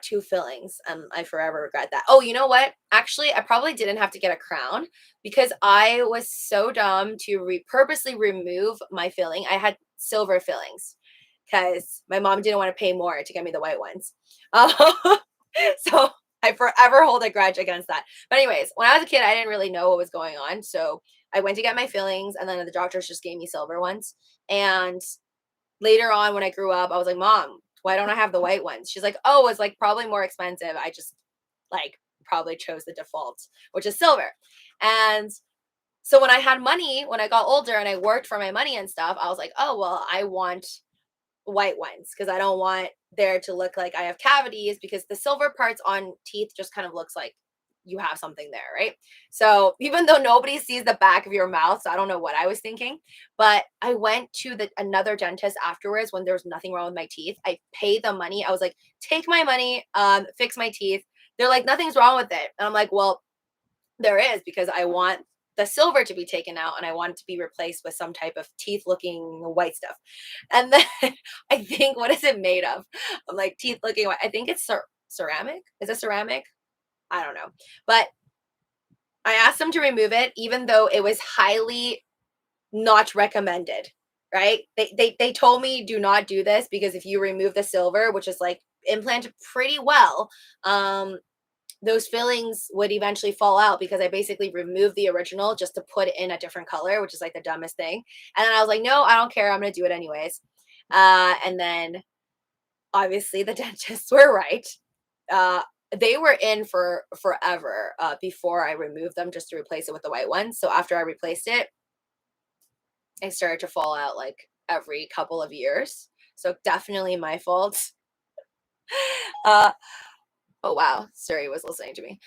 2 fillings and I forever regret that. Oh, you know what? Actually, I probably didn't have to get a crown because I was so dumb to purposely remove my filling. I had silver fillings because my mom didn't want to pay more to get me the white ones. So I forever hold a grudge against that. But anyways, when I was a kid, I didn't really know what was going on. So I went to get my fillings and then the doctors just gave me silver ones. And later on when I grew up, I was like, Mom, why don't I have the white ones? She's like, oh, it's like probably more expensive. I just like probably chose the default, which is silver. And so when I had money, when I got older and I worked for my money and stuff, I was like, oh, well, I want white ones because I don't want there to look like I have cavities because the silver parts on teeth just kind of looks like you have something there, right? So even though nobody sees the back of your mouth, so I don't know what I was thinking, but I went to another dentist afterwards when there was nothing wrong with my teeth. I paid the money. I was like, take my money, fix my teeth. They're like, nothing's wrong with it. And I'm like, well, there is because I want the silver to be taken out and I want it to be replaced with some type of teeth looking white stuff. And then I think, what is it made of? I'm like, teeth looking white. I think it's ceramic. Is it ceramic? I don't know. But I asked them to remove it, even though it was highly not recommended, right? They told me do not do this because if you remove the silver, which is like implanted pretty well, those fillings would eventually fall out because I basically removed the original just to put it in a different color, which is like the dumbest thing. And then I was like, no, I don't care. I'm going to do it anyways. And then obviously the dentists were right. They were in for forever before I removed them just to replace it with the white ones. So after I replaced it, it started to fall out like every couple of years. So definitely my fault. Oh wow, Siri was listening to me.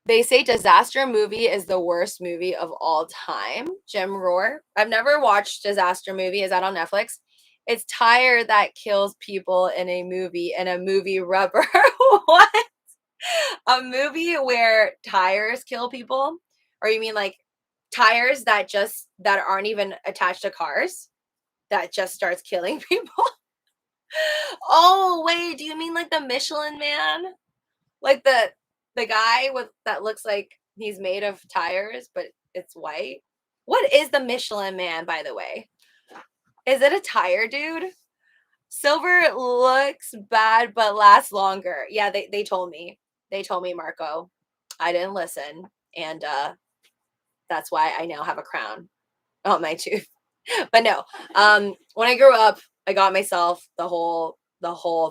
They say Disaster Movie is the worst movie of all time. Jim Rohr. I've never watched Disaster Movie. Is that on Netflix? It's tire that kills people in a movie Rubber. What? A movie where tires kill people? Or you mean like tires that aren't even attached to cars that just starts killing people? Oh, wait, do you mean like the Michelin Man? Like the guy with that looks like he's made of tires, but it's white? What is the Michelin Man, by the way? Is it a tire dude? Silver looks bad but lasts longer. Yeah, they told me. They told me, Marco. I didn't listen. And that's why I now have a crown on my tooth. But no, when I grew up, I got myself the whole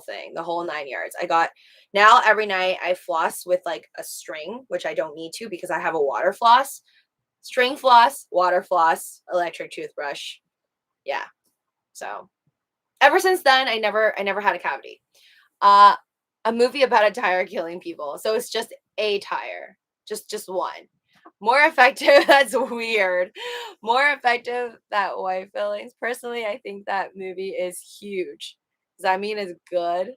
thing, the whole 9 yards. I got now every night I floss with like a string, which I don't need to because I have a water floss, string floss, water floss, electric toothbrush. Yeah. So ever since then, I never had a cavity. Uh, a movie about a tire killing people. So it's just a tire, just one. More effective. That's weird. More effective that white fillings. Personally, I think that movie is huge. Does that mean it's good?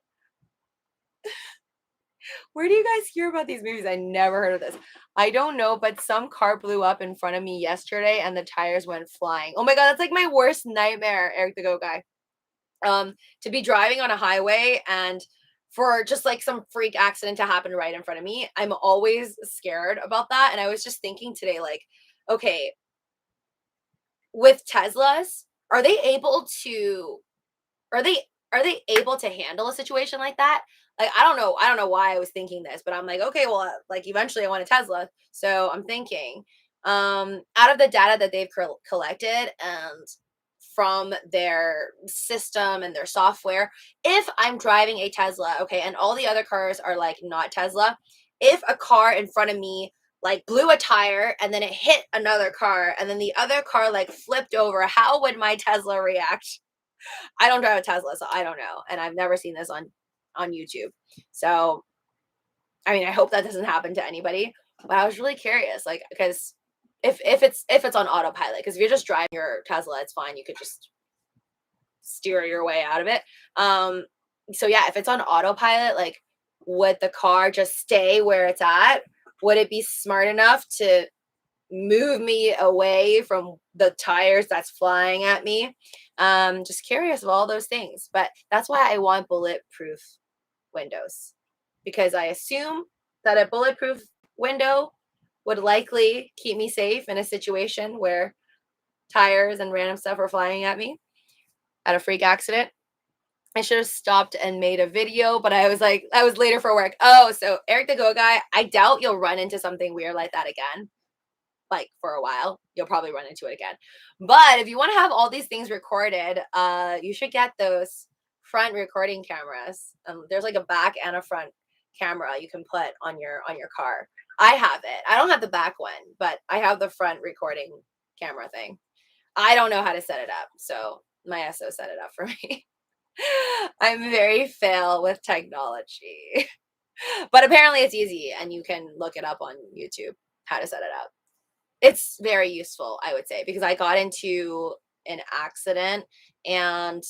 Where do you guys hear about these movies? I never heard of this. I don't know, but some car blew up in front of me yesterday and the tires went flying. Oh my god, that's like my worst nightmare, Eric the Go Guy. To be driving on a highway and for just like some freak accident to happen right in front of me. I'm always scared about that. And I was just thinking today, like, okay, with Teslas, are they able to are they are they able to handle a situation like that? Like I don't know why I was thinking this, but I'm like, okay, well, like eventually I want a Tesla. So I'm thinking out of the data that they've collected and from their system and their software, if I'm driving a Tesla, okay, and all the other cars are like not Tesla, if a car in front of me like blew a tire and then it hit another car and then the other car like flipped over, how would my Tesla react? I don't drive a Tesla, so I don't know, and I've never seen this on YouTube. So, I mean, I hope that doesn't happen to anybody. But I was really curious, like, because if it's on autopilot, because if you're just driving your Tesla, it's fine. You could just steer your way out of it. So yeah, if it's on autopilot, like, would the car just stay where it's at? Would it be smart enough to move me away from the tires that's flying at me? Just curious of all those things. But that's why I want bulletproof windows, because I assume that a bulletproof window would likely keep me safe in a situation where tires and random stuff are flying at me at a freak accident. I should have stopped and made a video, but I was like, I was later for work. Oh, so Eric the Go Guy, I doubt you'll run into something weird like that again. Like for a while, you'll probably run into it again. But if you want to have all these things recorded, you should get those front recording cameras. There's like a back and a front camera you can put on your car. I have it. I don't have the back one, but I have the front recording camera thing. I don't know how to set it up, so my SO set it up for me. I'm very fail with technology. But apparently it's easy and you can look it up on YouTube how to set it up. It's very useful, I would say, because I got into an accident and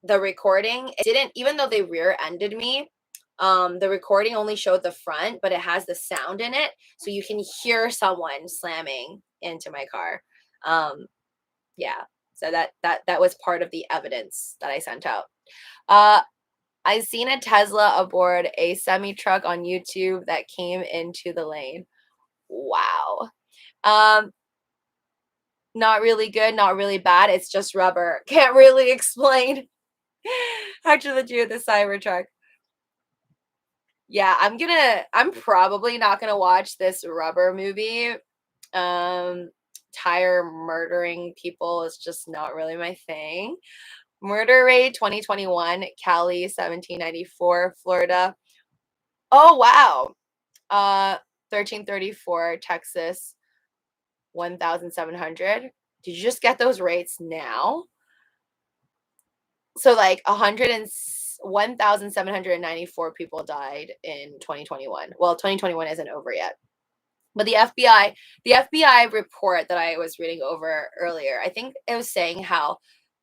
the recording, it didn't, even though they rear-ended me, the recording only showed the front, but it has the sound in it, so you can hear someone slamming into my car. Yeah, so that was part of the evidence that I sent out. I seen a Tesla aboard a semi truck on YouTube that came into the lane. Wow. Um, Not really good, not really bad. It's just rubber. Can't really explain. Actually, the Cybertruck. Yeah, I'm probably not gonna watch this rubber movie. Tire murdering people is just not really my thing. Murder rate 2021, Cali 1794, Florida. Oh wow. 1334, Texas 1700. Did you just get those rates now? So like 1,794 people died in 2021. Well, 2021 isn't over yet. But the FBI report that I was reading over earlier, I think it was saying how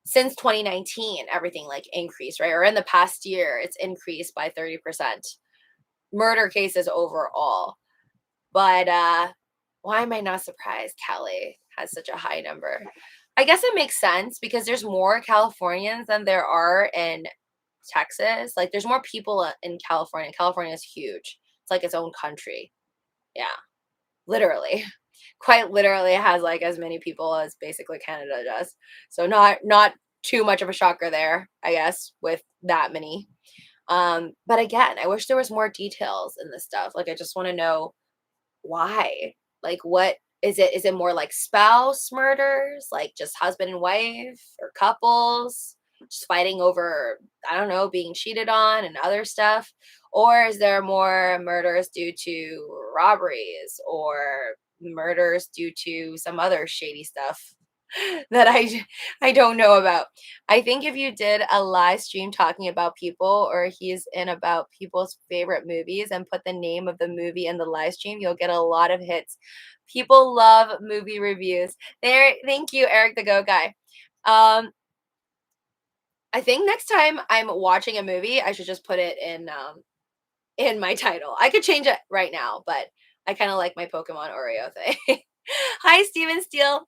since 2019, everything like increased, right? Or in the past year, it's increased by 30%. Murder cases overall. But why am I not surprised Cali has such a high number? I guess it makes sense because there's more Californians than there are in Texas. Like there's more people in California. California is huge. It's like its own country. Yeah, literally. Quite literally has like as many people as basically Canada does. So not too much of a shocker there, I guess, with that many. But again, I wish there was more details in this stuff. Like I just want to know why. Like what is it more like spouse murders, like just husband and wife or couples just fighting over, I don't know, being cheated on and other stuff? Or is there more murders due to robberies or murders due to some other shady stuff that I don't know about? I think if you did a live stream talking about people, or he's in about people's favorite movies and put the name of the movie in the live stream, you'll get a lot of hits. People love movie reviews. There, thank you, Eric the Go Guy. I think next time I'm watching a movie, I should just put it in my title. I could change it right now, but I kind of like my Pokemon Oreo thing. Hi, Steven Steele.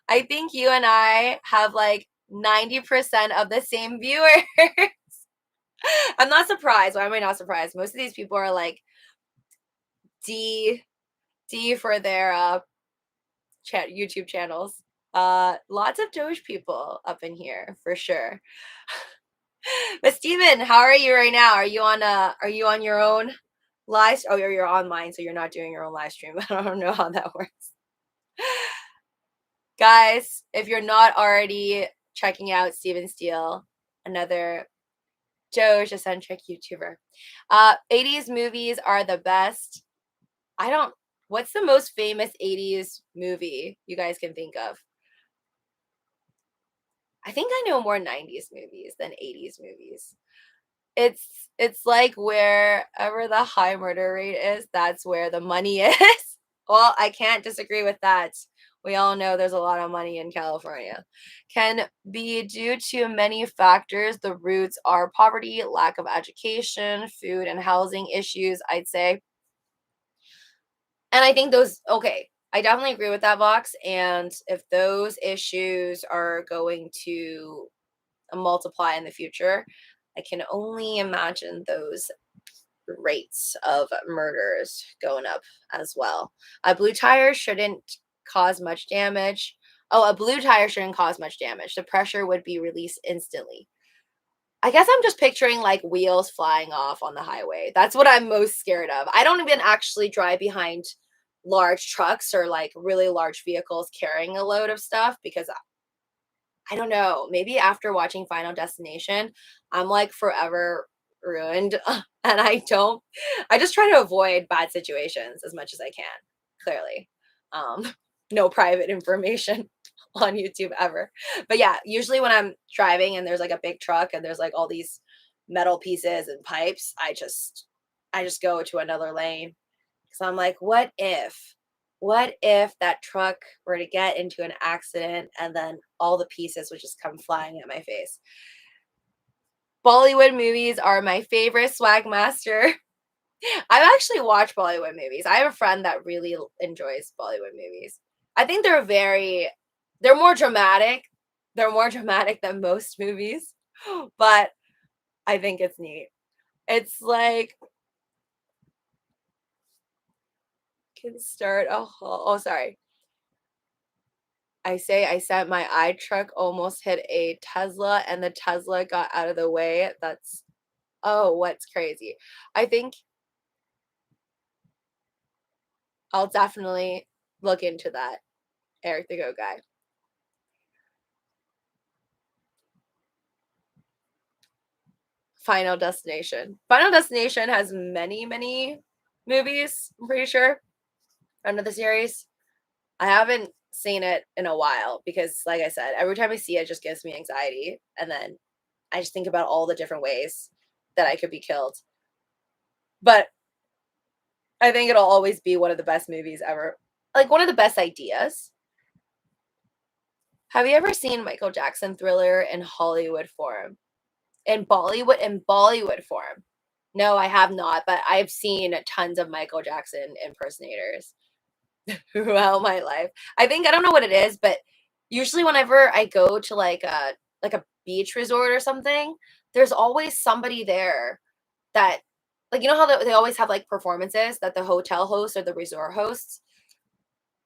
I think you and I have like 90% of the same viewers. I'm not surprised. Why am I not surprised? Most of these people are like D for their YouTube channels. Lots of Doge people up in here for sure. But Steven, how are you right now? Are you on your own live? Oh, you're online, so you're not doing your own live stream. I don't know how that works. Guys, if you're not already checking out Steven Steele, another Doge-centric YouTuber. 80s movies are the best. What's the most famous 80s movie you guys can think of? I think I know more 90s movies than 80s movies. It's like wherever the high murder rate is, that's where the money is. Well, I can't disagree with that. We all know there's a lot of money in California. Can be due to many factors. The roots are poverty, lack of education, food and housing issues, I'd say. And I think I definitely agree with that, Vox. And if those issues are going to multiply in the future, I can only imagine those rates of murders going up as well. A blue tire shouldn't cause much damage. Oh, a blue tire shouldn't cause much damage. The pressure would be released instantly. I guess I'm just picturing like wheels flying off on the highway. That's what I'm most scared of. I don't even actually drive behind large trucks or like really large vehicles carrying a load of stuff because I don't know, maybe after watching Final Destination, I'm like forever ruined. And I just try to avoid bad situations as much as I can, clearly. Um, no private information on YouTube ever. But yeah, usually when I'm driving and there's like a big truck and there's like all these metal pieces and pipes, I just go to another lane because I'm like, what if that truck were to get into an accident and then all the pieces would just come flying at my face? Bollywood movies are my favorite, Swag Master. I've actually watched Bollywood movies. I have a friend that really enjoys Bollywood movies. I think they're more dramatic. They're more dramatic than most movies, but I think it's neat. It's like can start. Oh, sorry. I said my I truck almost hit a Tesla and the Tesla got out of the way. What's crazy. I think I'll definitely look into that. Eric the Go Guy. Final Destination. Final Destination has many, many movies, I'm pretty sure, under the series. I haven't seen it in a while because, like I said, every time I see it, it just gives me anxiety. And then I just think about all the different ways that I could be killed. But I think it'll always be one of the best movies ever. Like one of the best ideas. Have you ever seen Michael Jackson Thriller in Hollywood form? In Bollywood form? No, I have not, but I've seen tons of Michael Jackson impersonators throughout my life. I think I don't know what it is, but usually whenever I go to like a beach resort or something, there's always somebody there that, like, you know how they always have like performances that the hotel hosts or the resort hosts.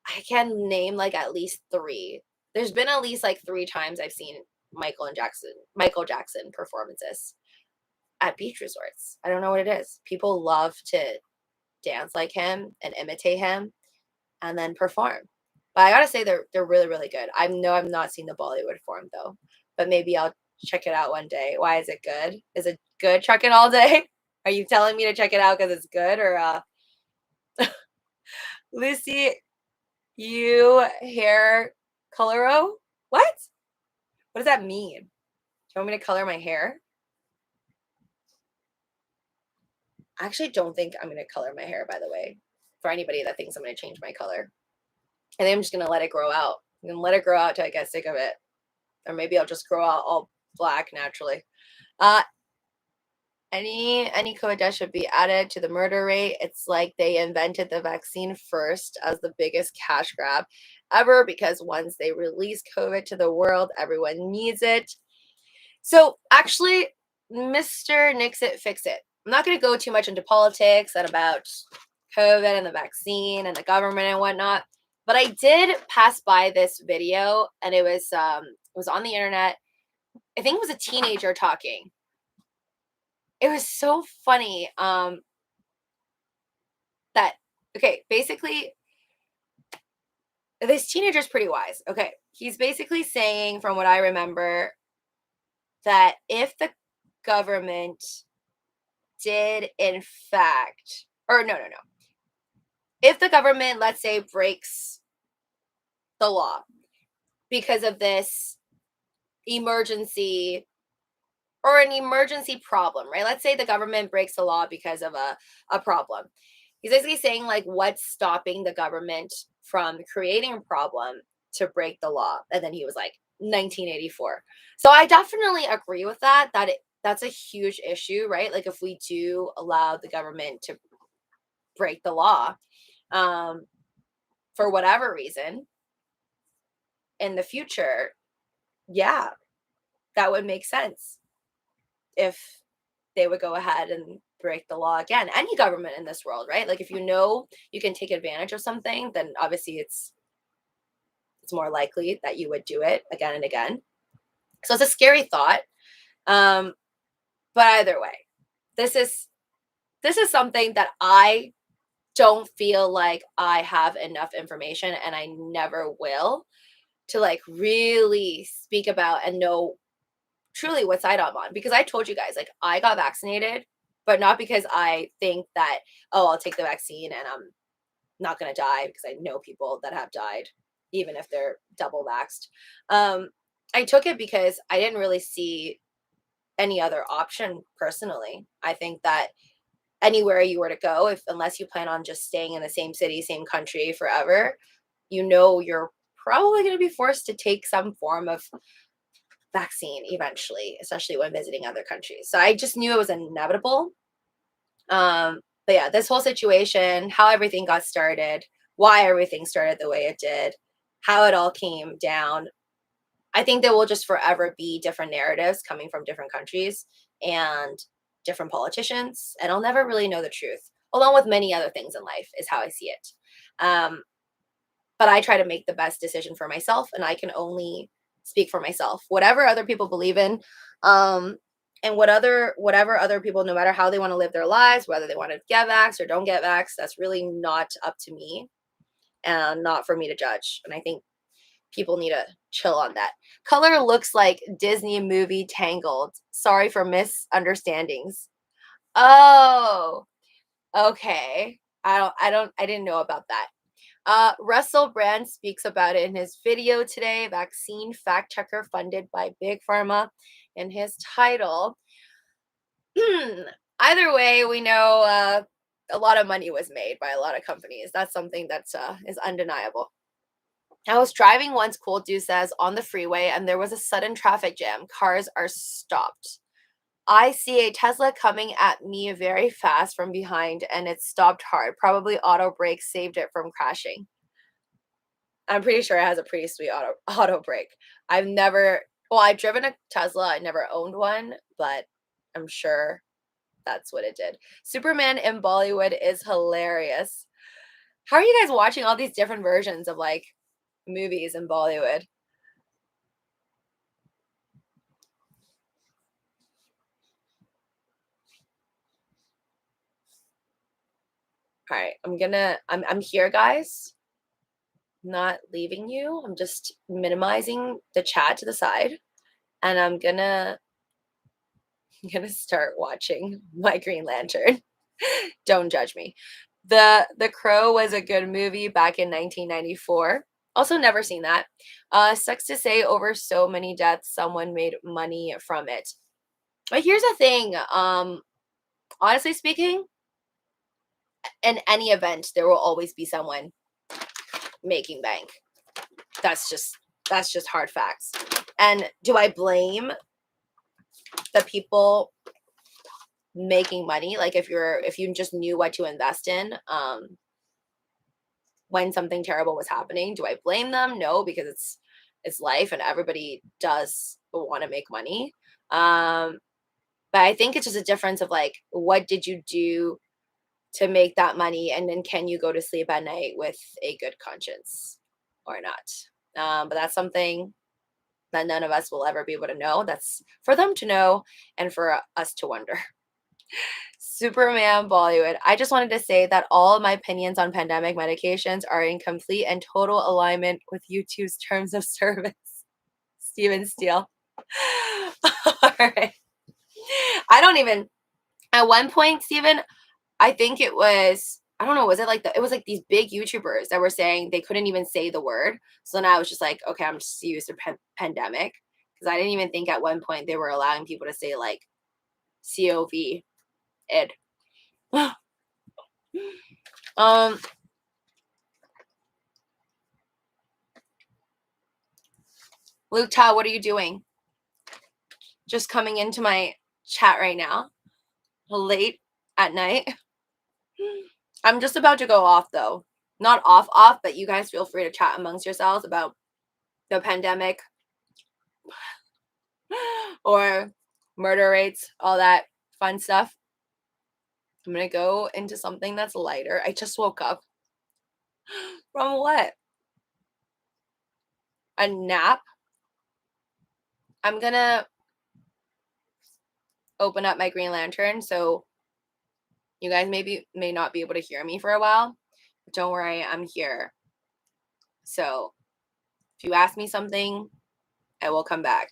I can name like at least three. There's been at least like three times I've seen Michael Jackson performances at beach resorts. I don't know what it is. People love to dance like him and imitate him and then perform. But I gotta say they're really, really good. I know I've not seen the Bollywood form though, but maybe I'll check it out one day. Why is it good? Is it good trucking all day? Are you telling me to check it out because it's good or Lucy, you hair coloro? What? What does that mean? Do you want me to color my hair? I actually don't think I'm gonna color my hair, by the way. For anybody that thinks I'm gonna change my color. I think I'm just gonna let it grow out. I'm gonna let it grow out till I get sick of it. Or maybe I'll just grow out all black naturally. Uh any COVID death should be added to the murder rate. It's like they invented the vaccine first as the biggest cash grab ever because once they release COVID to the world, everyone needs it. So actually, Mr. Nix It, Fix It. I'm not going to go too much into politics and about COVID and the vaccine and the government and whatnot, but I did pass by this video and it was on the internet. I think it was a teenager talking. It was so funny. That okay, basically, this teenager's pretty wise. Okay, he's basically saying, from what I remember, that if the government did in fact, or no, if the government, let's say, breaks the law because of this emergency or an emergency problem, right? Let's say the government breaks the law because of a problem. He's basically saying, like, what's stopping the government from creating a problem to break the law? And then he was like, 1984. So I definitely agree with that, that's a huge issue, right? Like, if we do allow the government to break the law, um, for whatever reason in the future, yeah, that would make sense if they would go ahead and break the law again. Any government in this world, right? Like, if you know you can take advantage of something, then obviously it's more likely that you would do it again and again. So it's a scary thought. But either way, this is something that I don't feel like I have enough information, and I never will, to like really speak about and know truly what side I'm on, because I told you guys, like, I got vaccinated, but not because I think that, oh, I'll take the vaccine and I'm not going to die, because I know people that have died even if they're double vaxxed. I took it because I didn't really see any other option personally. I think that anywhere you were to go, if unless you plan on just staying in the same city, same country forever, you're probably going to be forced to take some form of vaccine eventually, especially when visiting other countries. So I just knew it was inevitable. But yeah, this whole situation, how everything got started, why everything started the way it did, how it all came down. I think there will just forever be different narratives coming from different countries and different politicians, and I'll never really know the truth, along with many other things in life, is how I see it. But I try to make the best decision for myself, and I can only speak for myself. Whatever other people believe in, and whatever other people, no matter how they want to live their lives, whether they want to get vaxxed or don't get vaxxed, that's really not up to me and not for me to judge. And I think people need to chill on that. Color looks like Disney movie Tangled. Sorry for misunderstandings. Oh, okay. I didn't know about that. Russell Brand speaks about it in his video today, Vaccine Fact Checker Funded by Big Pharma, in his title. Either way, we know a lot of money was made by a lot of companies. That's something that is undeniable. I was driving once, Cool Dude says, on the freeway, and there was a sudden traffic jam. Cars are stopped. I see a Tesla coming at me very fast from behind, and it stopped hard. Probably auto brake saved it from crashing. I'm pretty sure it has a pretty sweet auto brake. I've never, well, I've driven a Tesla. I never owned one, but I'm sure that's what it did. Superman in Bollywood is hilarious. How are you guys watching all these different versions of like movies in Bollywood? All right, I'm here, guys. Not leaving you. I'm just minimizing the chat to the side, and I'm gonna start watching my Green Lantern. Don't judge me. The Crow was a good movie back in 1994. Also never seen that. Sucks to say over so many deaths, someone made money from it. But here's the thing. Honestly speaking, in any event, there will always be someone making bank. That's just hard facts. And do I blame the people making money? Like if you just knew what to invest in, when something terrible was happening, do I blame them? No, because it's life and everybody does want to make money. But I think it's just a difference of like, what did you do to make that money, and then can you go to sleep at night with a good conscience or not? But that's something that none of us will ever be able to know. That's for them to know and for us to wonder. Superman Bollywood. I just wanted to say that all of my opinions on pandemic medications are in complete and total alignment with YouTube's terms of service. Steven Steele. All right. I don't even, at one point, Steven, I think it was, I don't know, was it like it was like these big YouTubers that were saying they couldn't even say the word. So then I was just like, okay, I'm just used to pandemic. Because I didn't even think at one point they were allowing people to say like COV id. um Luke Ta, what are you doing? Just coming into my chat right now, late at night. I'm just about to go off though. Not off, but you guys feel free to chat amongst yourselves about the pandemic or murder rates, all that fun stuff. I'm gonna go into something that's lighter. I just woke up. From what? A nap? I'm gonna open up my Green Lantern so you guys may not be able to hear me for a while. But don't worry, I'm here. So if you ask me something, I will come back.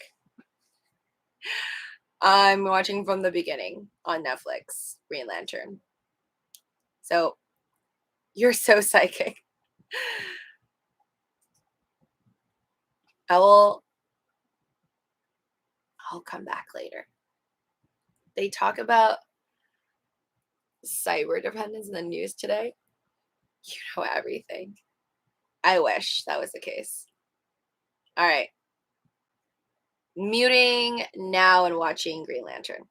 I'm watching from the beginning on Netflix, Green Lantern. So you're so psychic. I'll come back later. They talk about cyber dependence in the news today. You know everything. I wish that was the case. All right. Muting now and watching Green Lantern.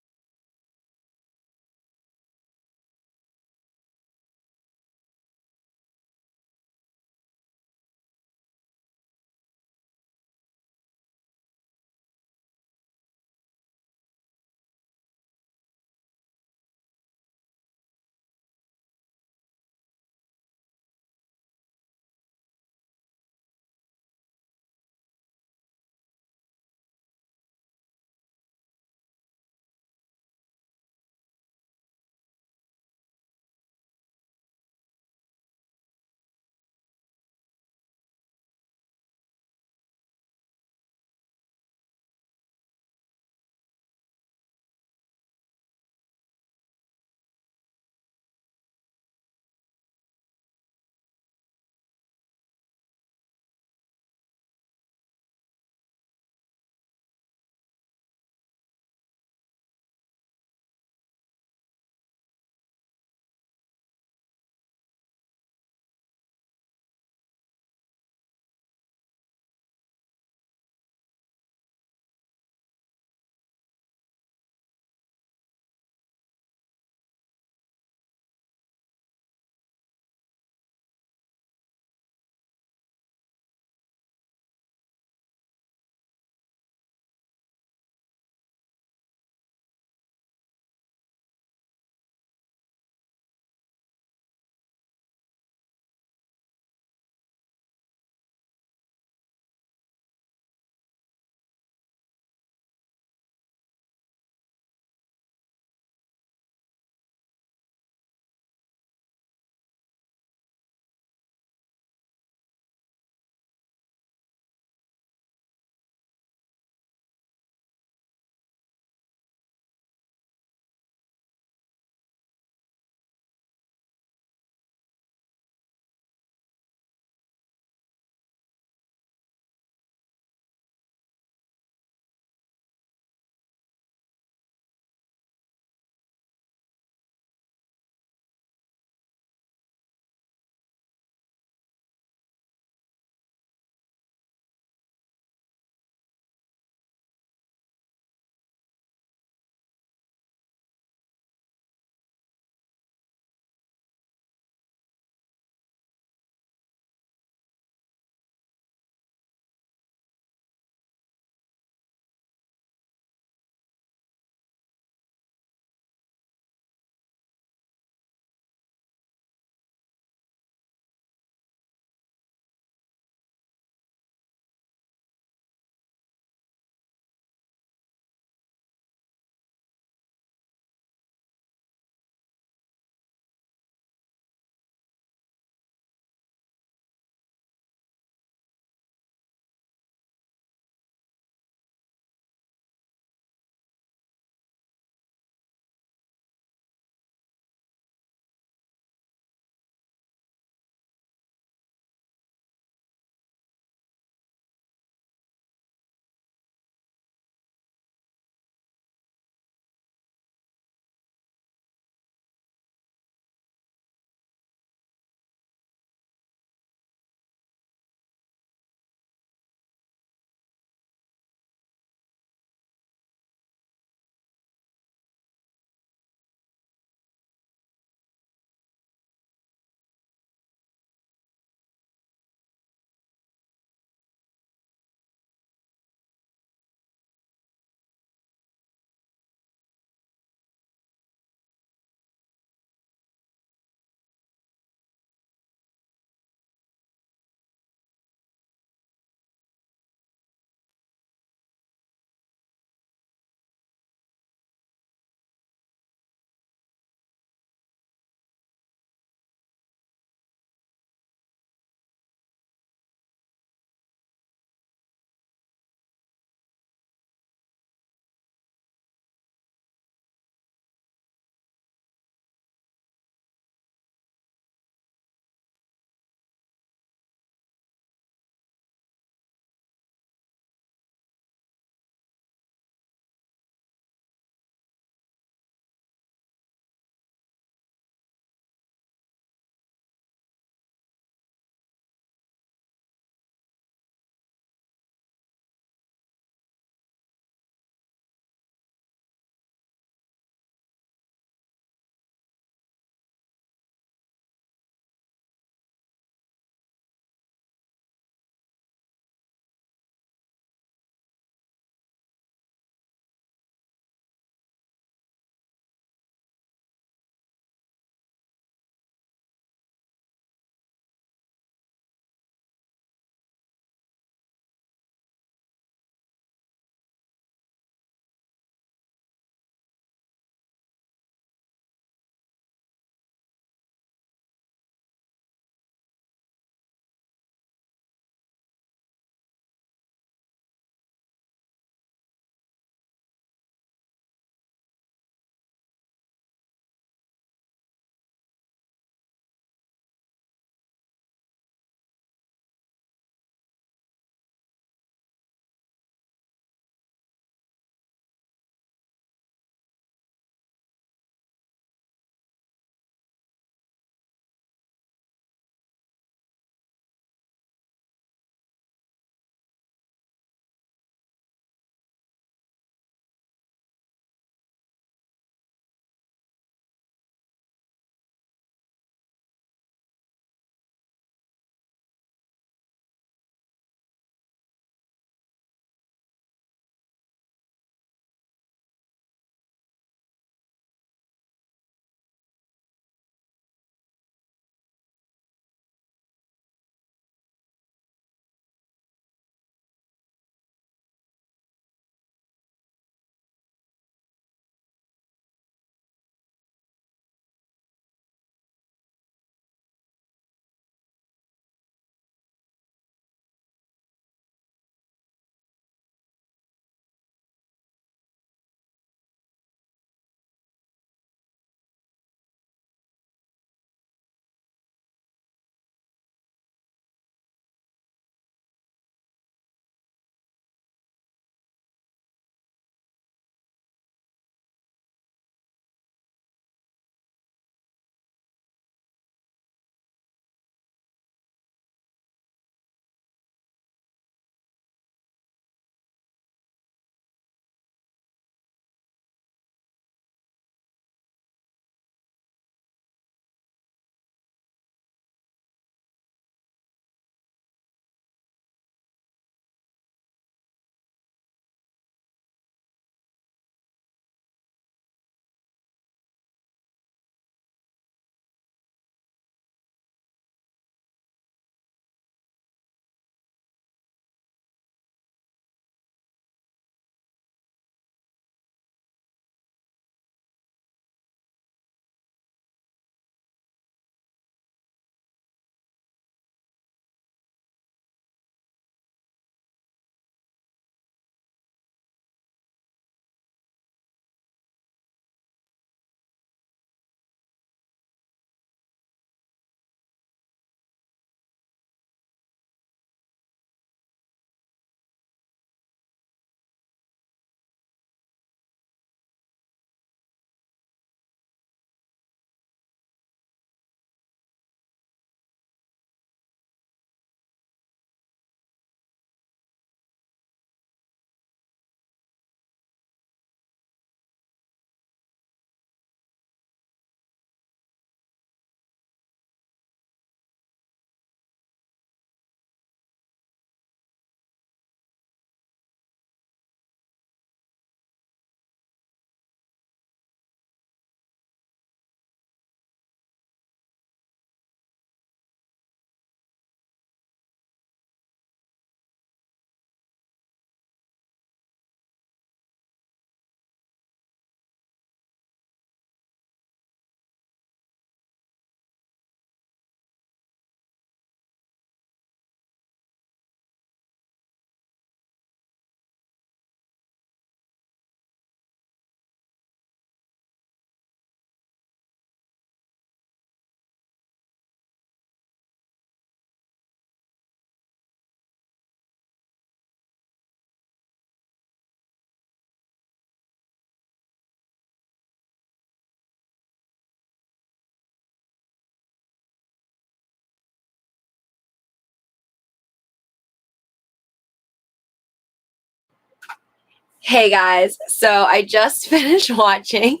Hey guys, so I just finished watching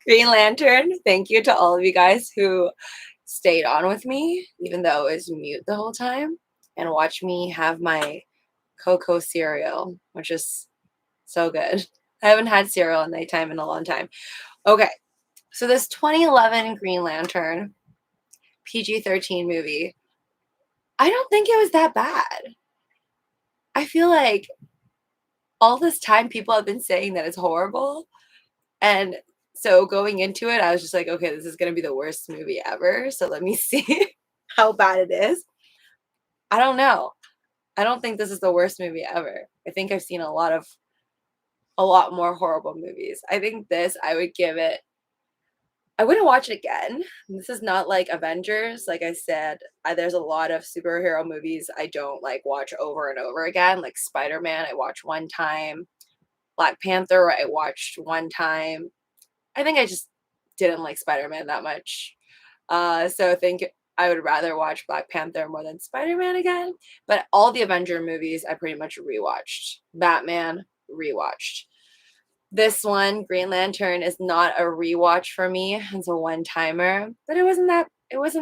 Green Lantern. Thank you to all of you guys who stayed on with me, even though it was mute the whole time, and watched me have my cocoa cereal, which is so good. I haven't had cereal at nighttime in a long time. Okay, so this 2011 Green Lantern PG-13 movie, I don't think it was that bad. I feel like all this time people have been saying that it's horrible. And so going into it, I was just like, okay, this is going to be the worst movie ever. So let me see how bad it is. I don't know. I don't think this is the worst movie ever. I think I've seen a lot more horrible movies. I think this, I would give it, I wouldn't watch it again. This is not like Avengers. Like I said, there's a lot of superhero movies I don't like watch over and over again. Like Spider-Man, I watched one time. Black Panther, I watched one time. I think I just didn't like Spider-Man that much. So I think I would rather watch Black Panther more than Spider-Man again. But all the Avenger movies I pretty much rewatched. Batman, rewatched. This one, Green Lantern, is not a rewatch for me. It's a one-timer. But it wasn't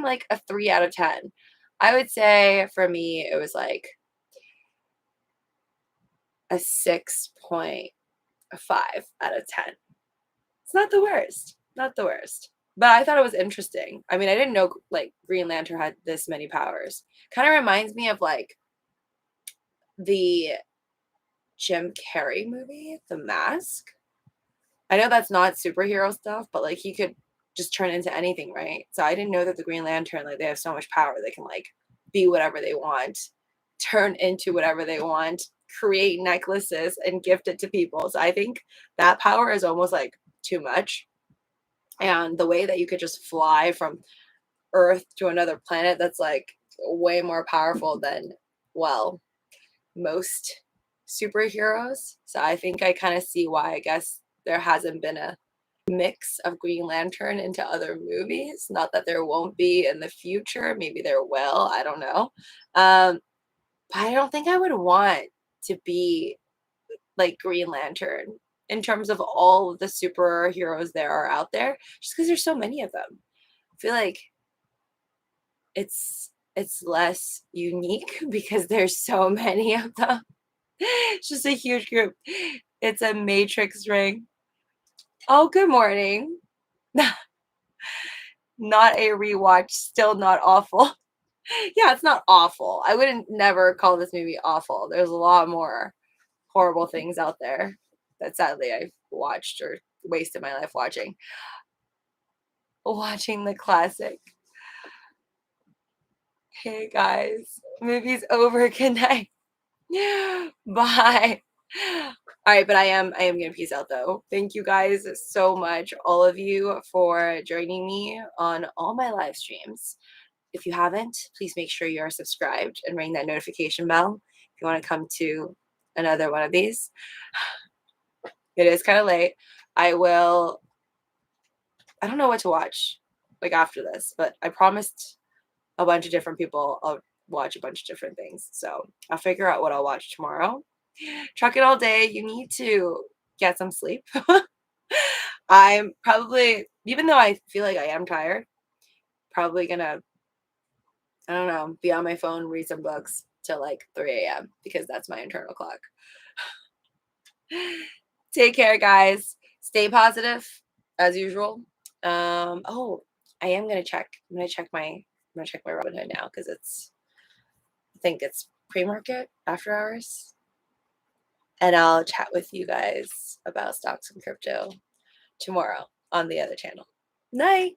like a 3 out of 10. I would say for me, it was like a 6.5 out of 10. It's not the worst. Not the worst. But I thought it was interesting. I mean, I didn't know like Green Lantern had this many powers. Kind of reminds me of like the Jim Carrey movie, The Mask. I know that's not superhero stuff, but like he could just turn into anything, right? So I didn't know that the Green Lantern, like they have so much power. They can like be whatever they want, turn into whatever they want, create necklaces and gift it to people. So I think that power is almost like too much. And the way that you could just fly from Earth to another planet, that's like way more powerful than, well, most superheroes. So I think I kind of see why I guess there hasn't been a mix of Green Lantern into other movies. Not that there won't be in the future. Maybe there will. I don't know. But I don't think I would want to be like Green Lantern in terms of all of the superheroes there are out there, just because there's so many of them. I feel like it's less unique because there's so many of them. It's just a huge group. It's a matrix ring. Oh, good morning. Not a rewatch, still not awful. Yeah, it's not awful. I wouldn't never call this movie awful. There's a lot more horrible things out there that sadly I've watched or wasted my life watching. Watching the classic. Hey guys, movie's over. Good night. Bye. All right, but I am gonna peace out though. Thank you guys so much, all of you, for joining me on all my live streams. If you haven't, please make sure you are subscribed and ring that notification bell if you want to come to another one of these. It is kind of late. I don't know what to watch like after this, but I promised a bunch of different people I'll watch a bunch of different things. So I'll figure out what I'll watch tomorrow. Truck it all day. You need to get some sleep. I'm probably, even though I feel like I am tired, probably gonna, I don't know, be on my phone, read some books till like 3 a.m. because that's my internal clock. Take care, guys. Stay positive as usual. Oh, I am gonna check. I'm gonna check my Robinhood now because I think it's pre-market after hours. And I'll chat with you guys about stocks and crypto tomorrow on the other channel. Night.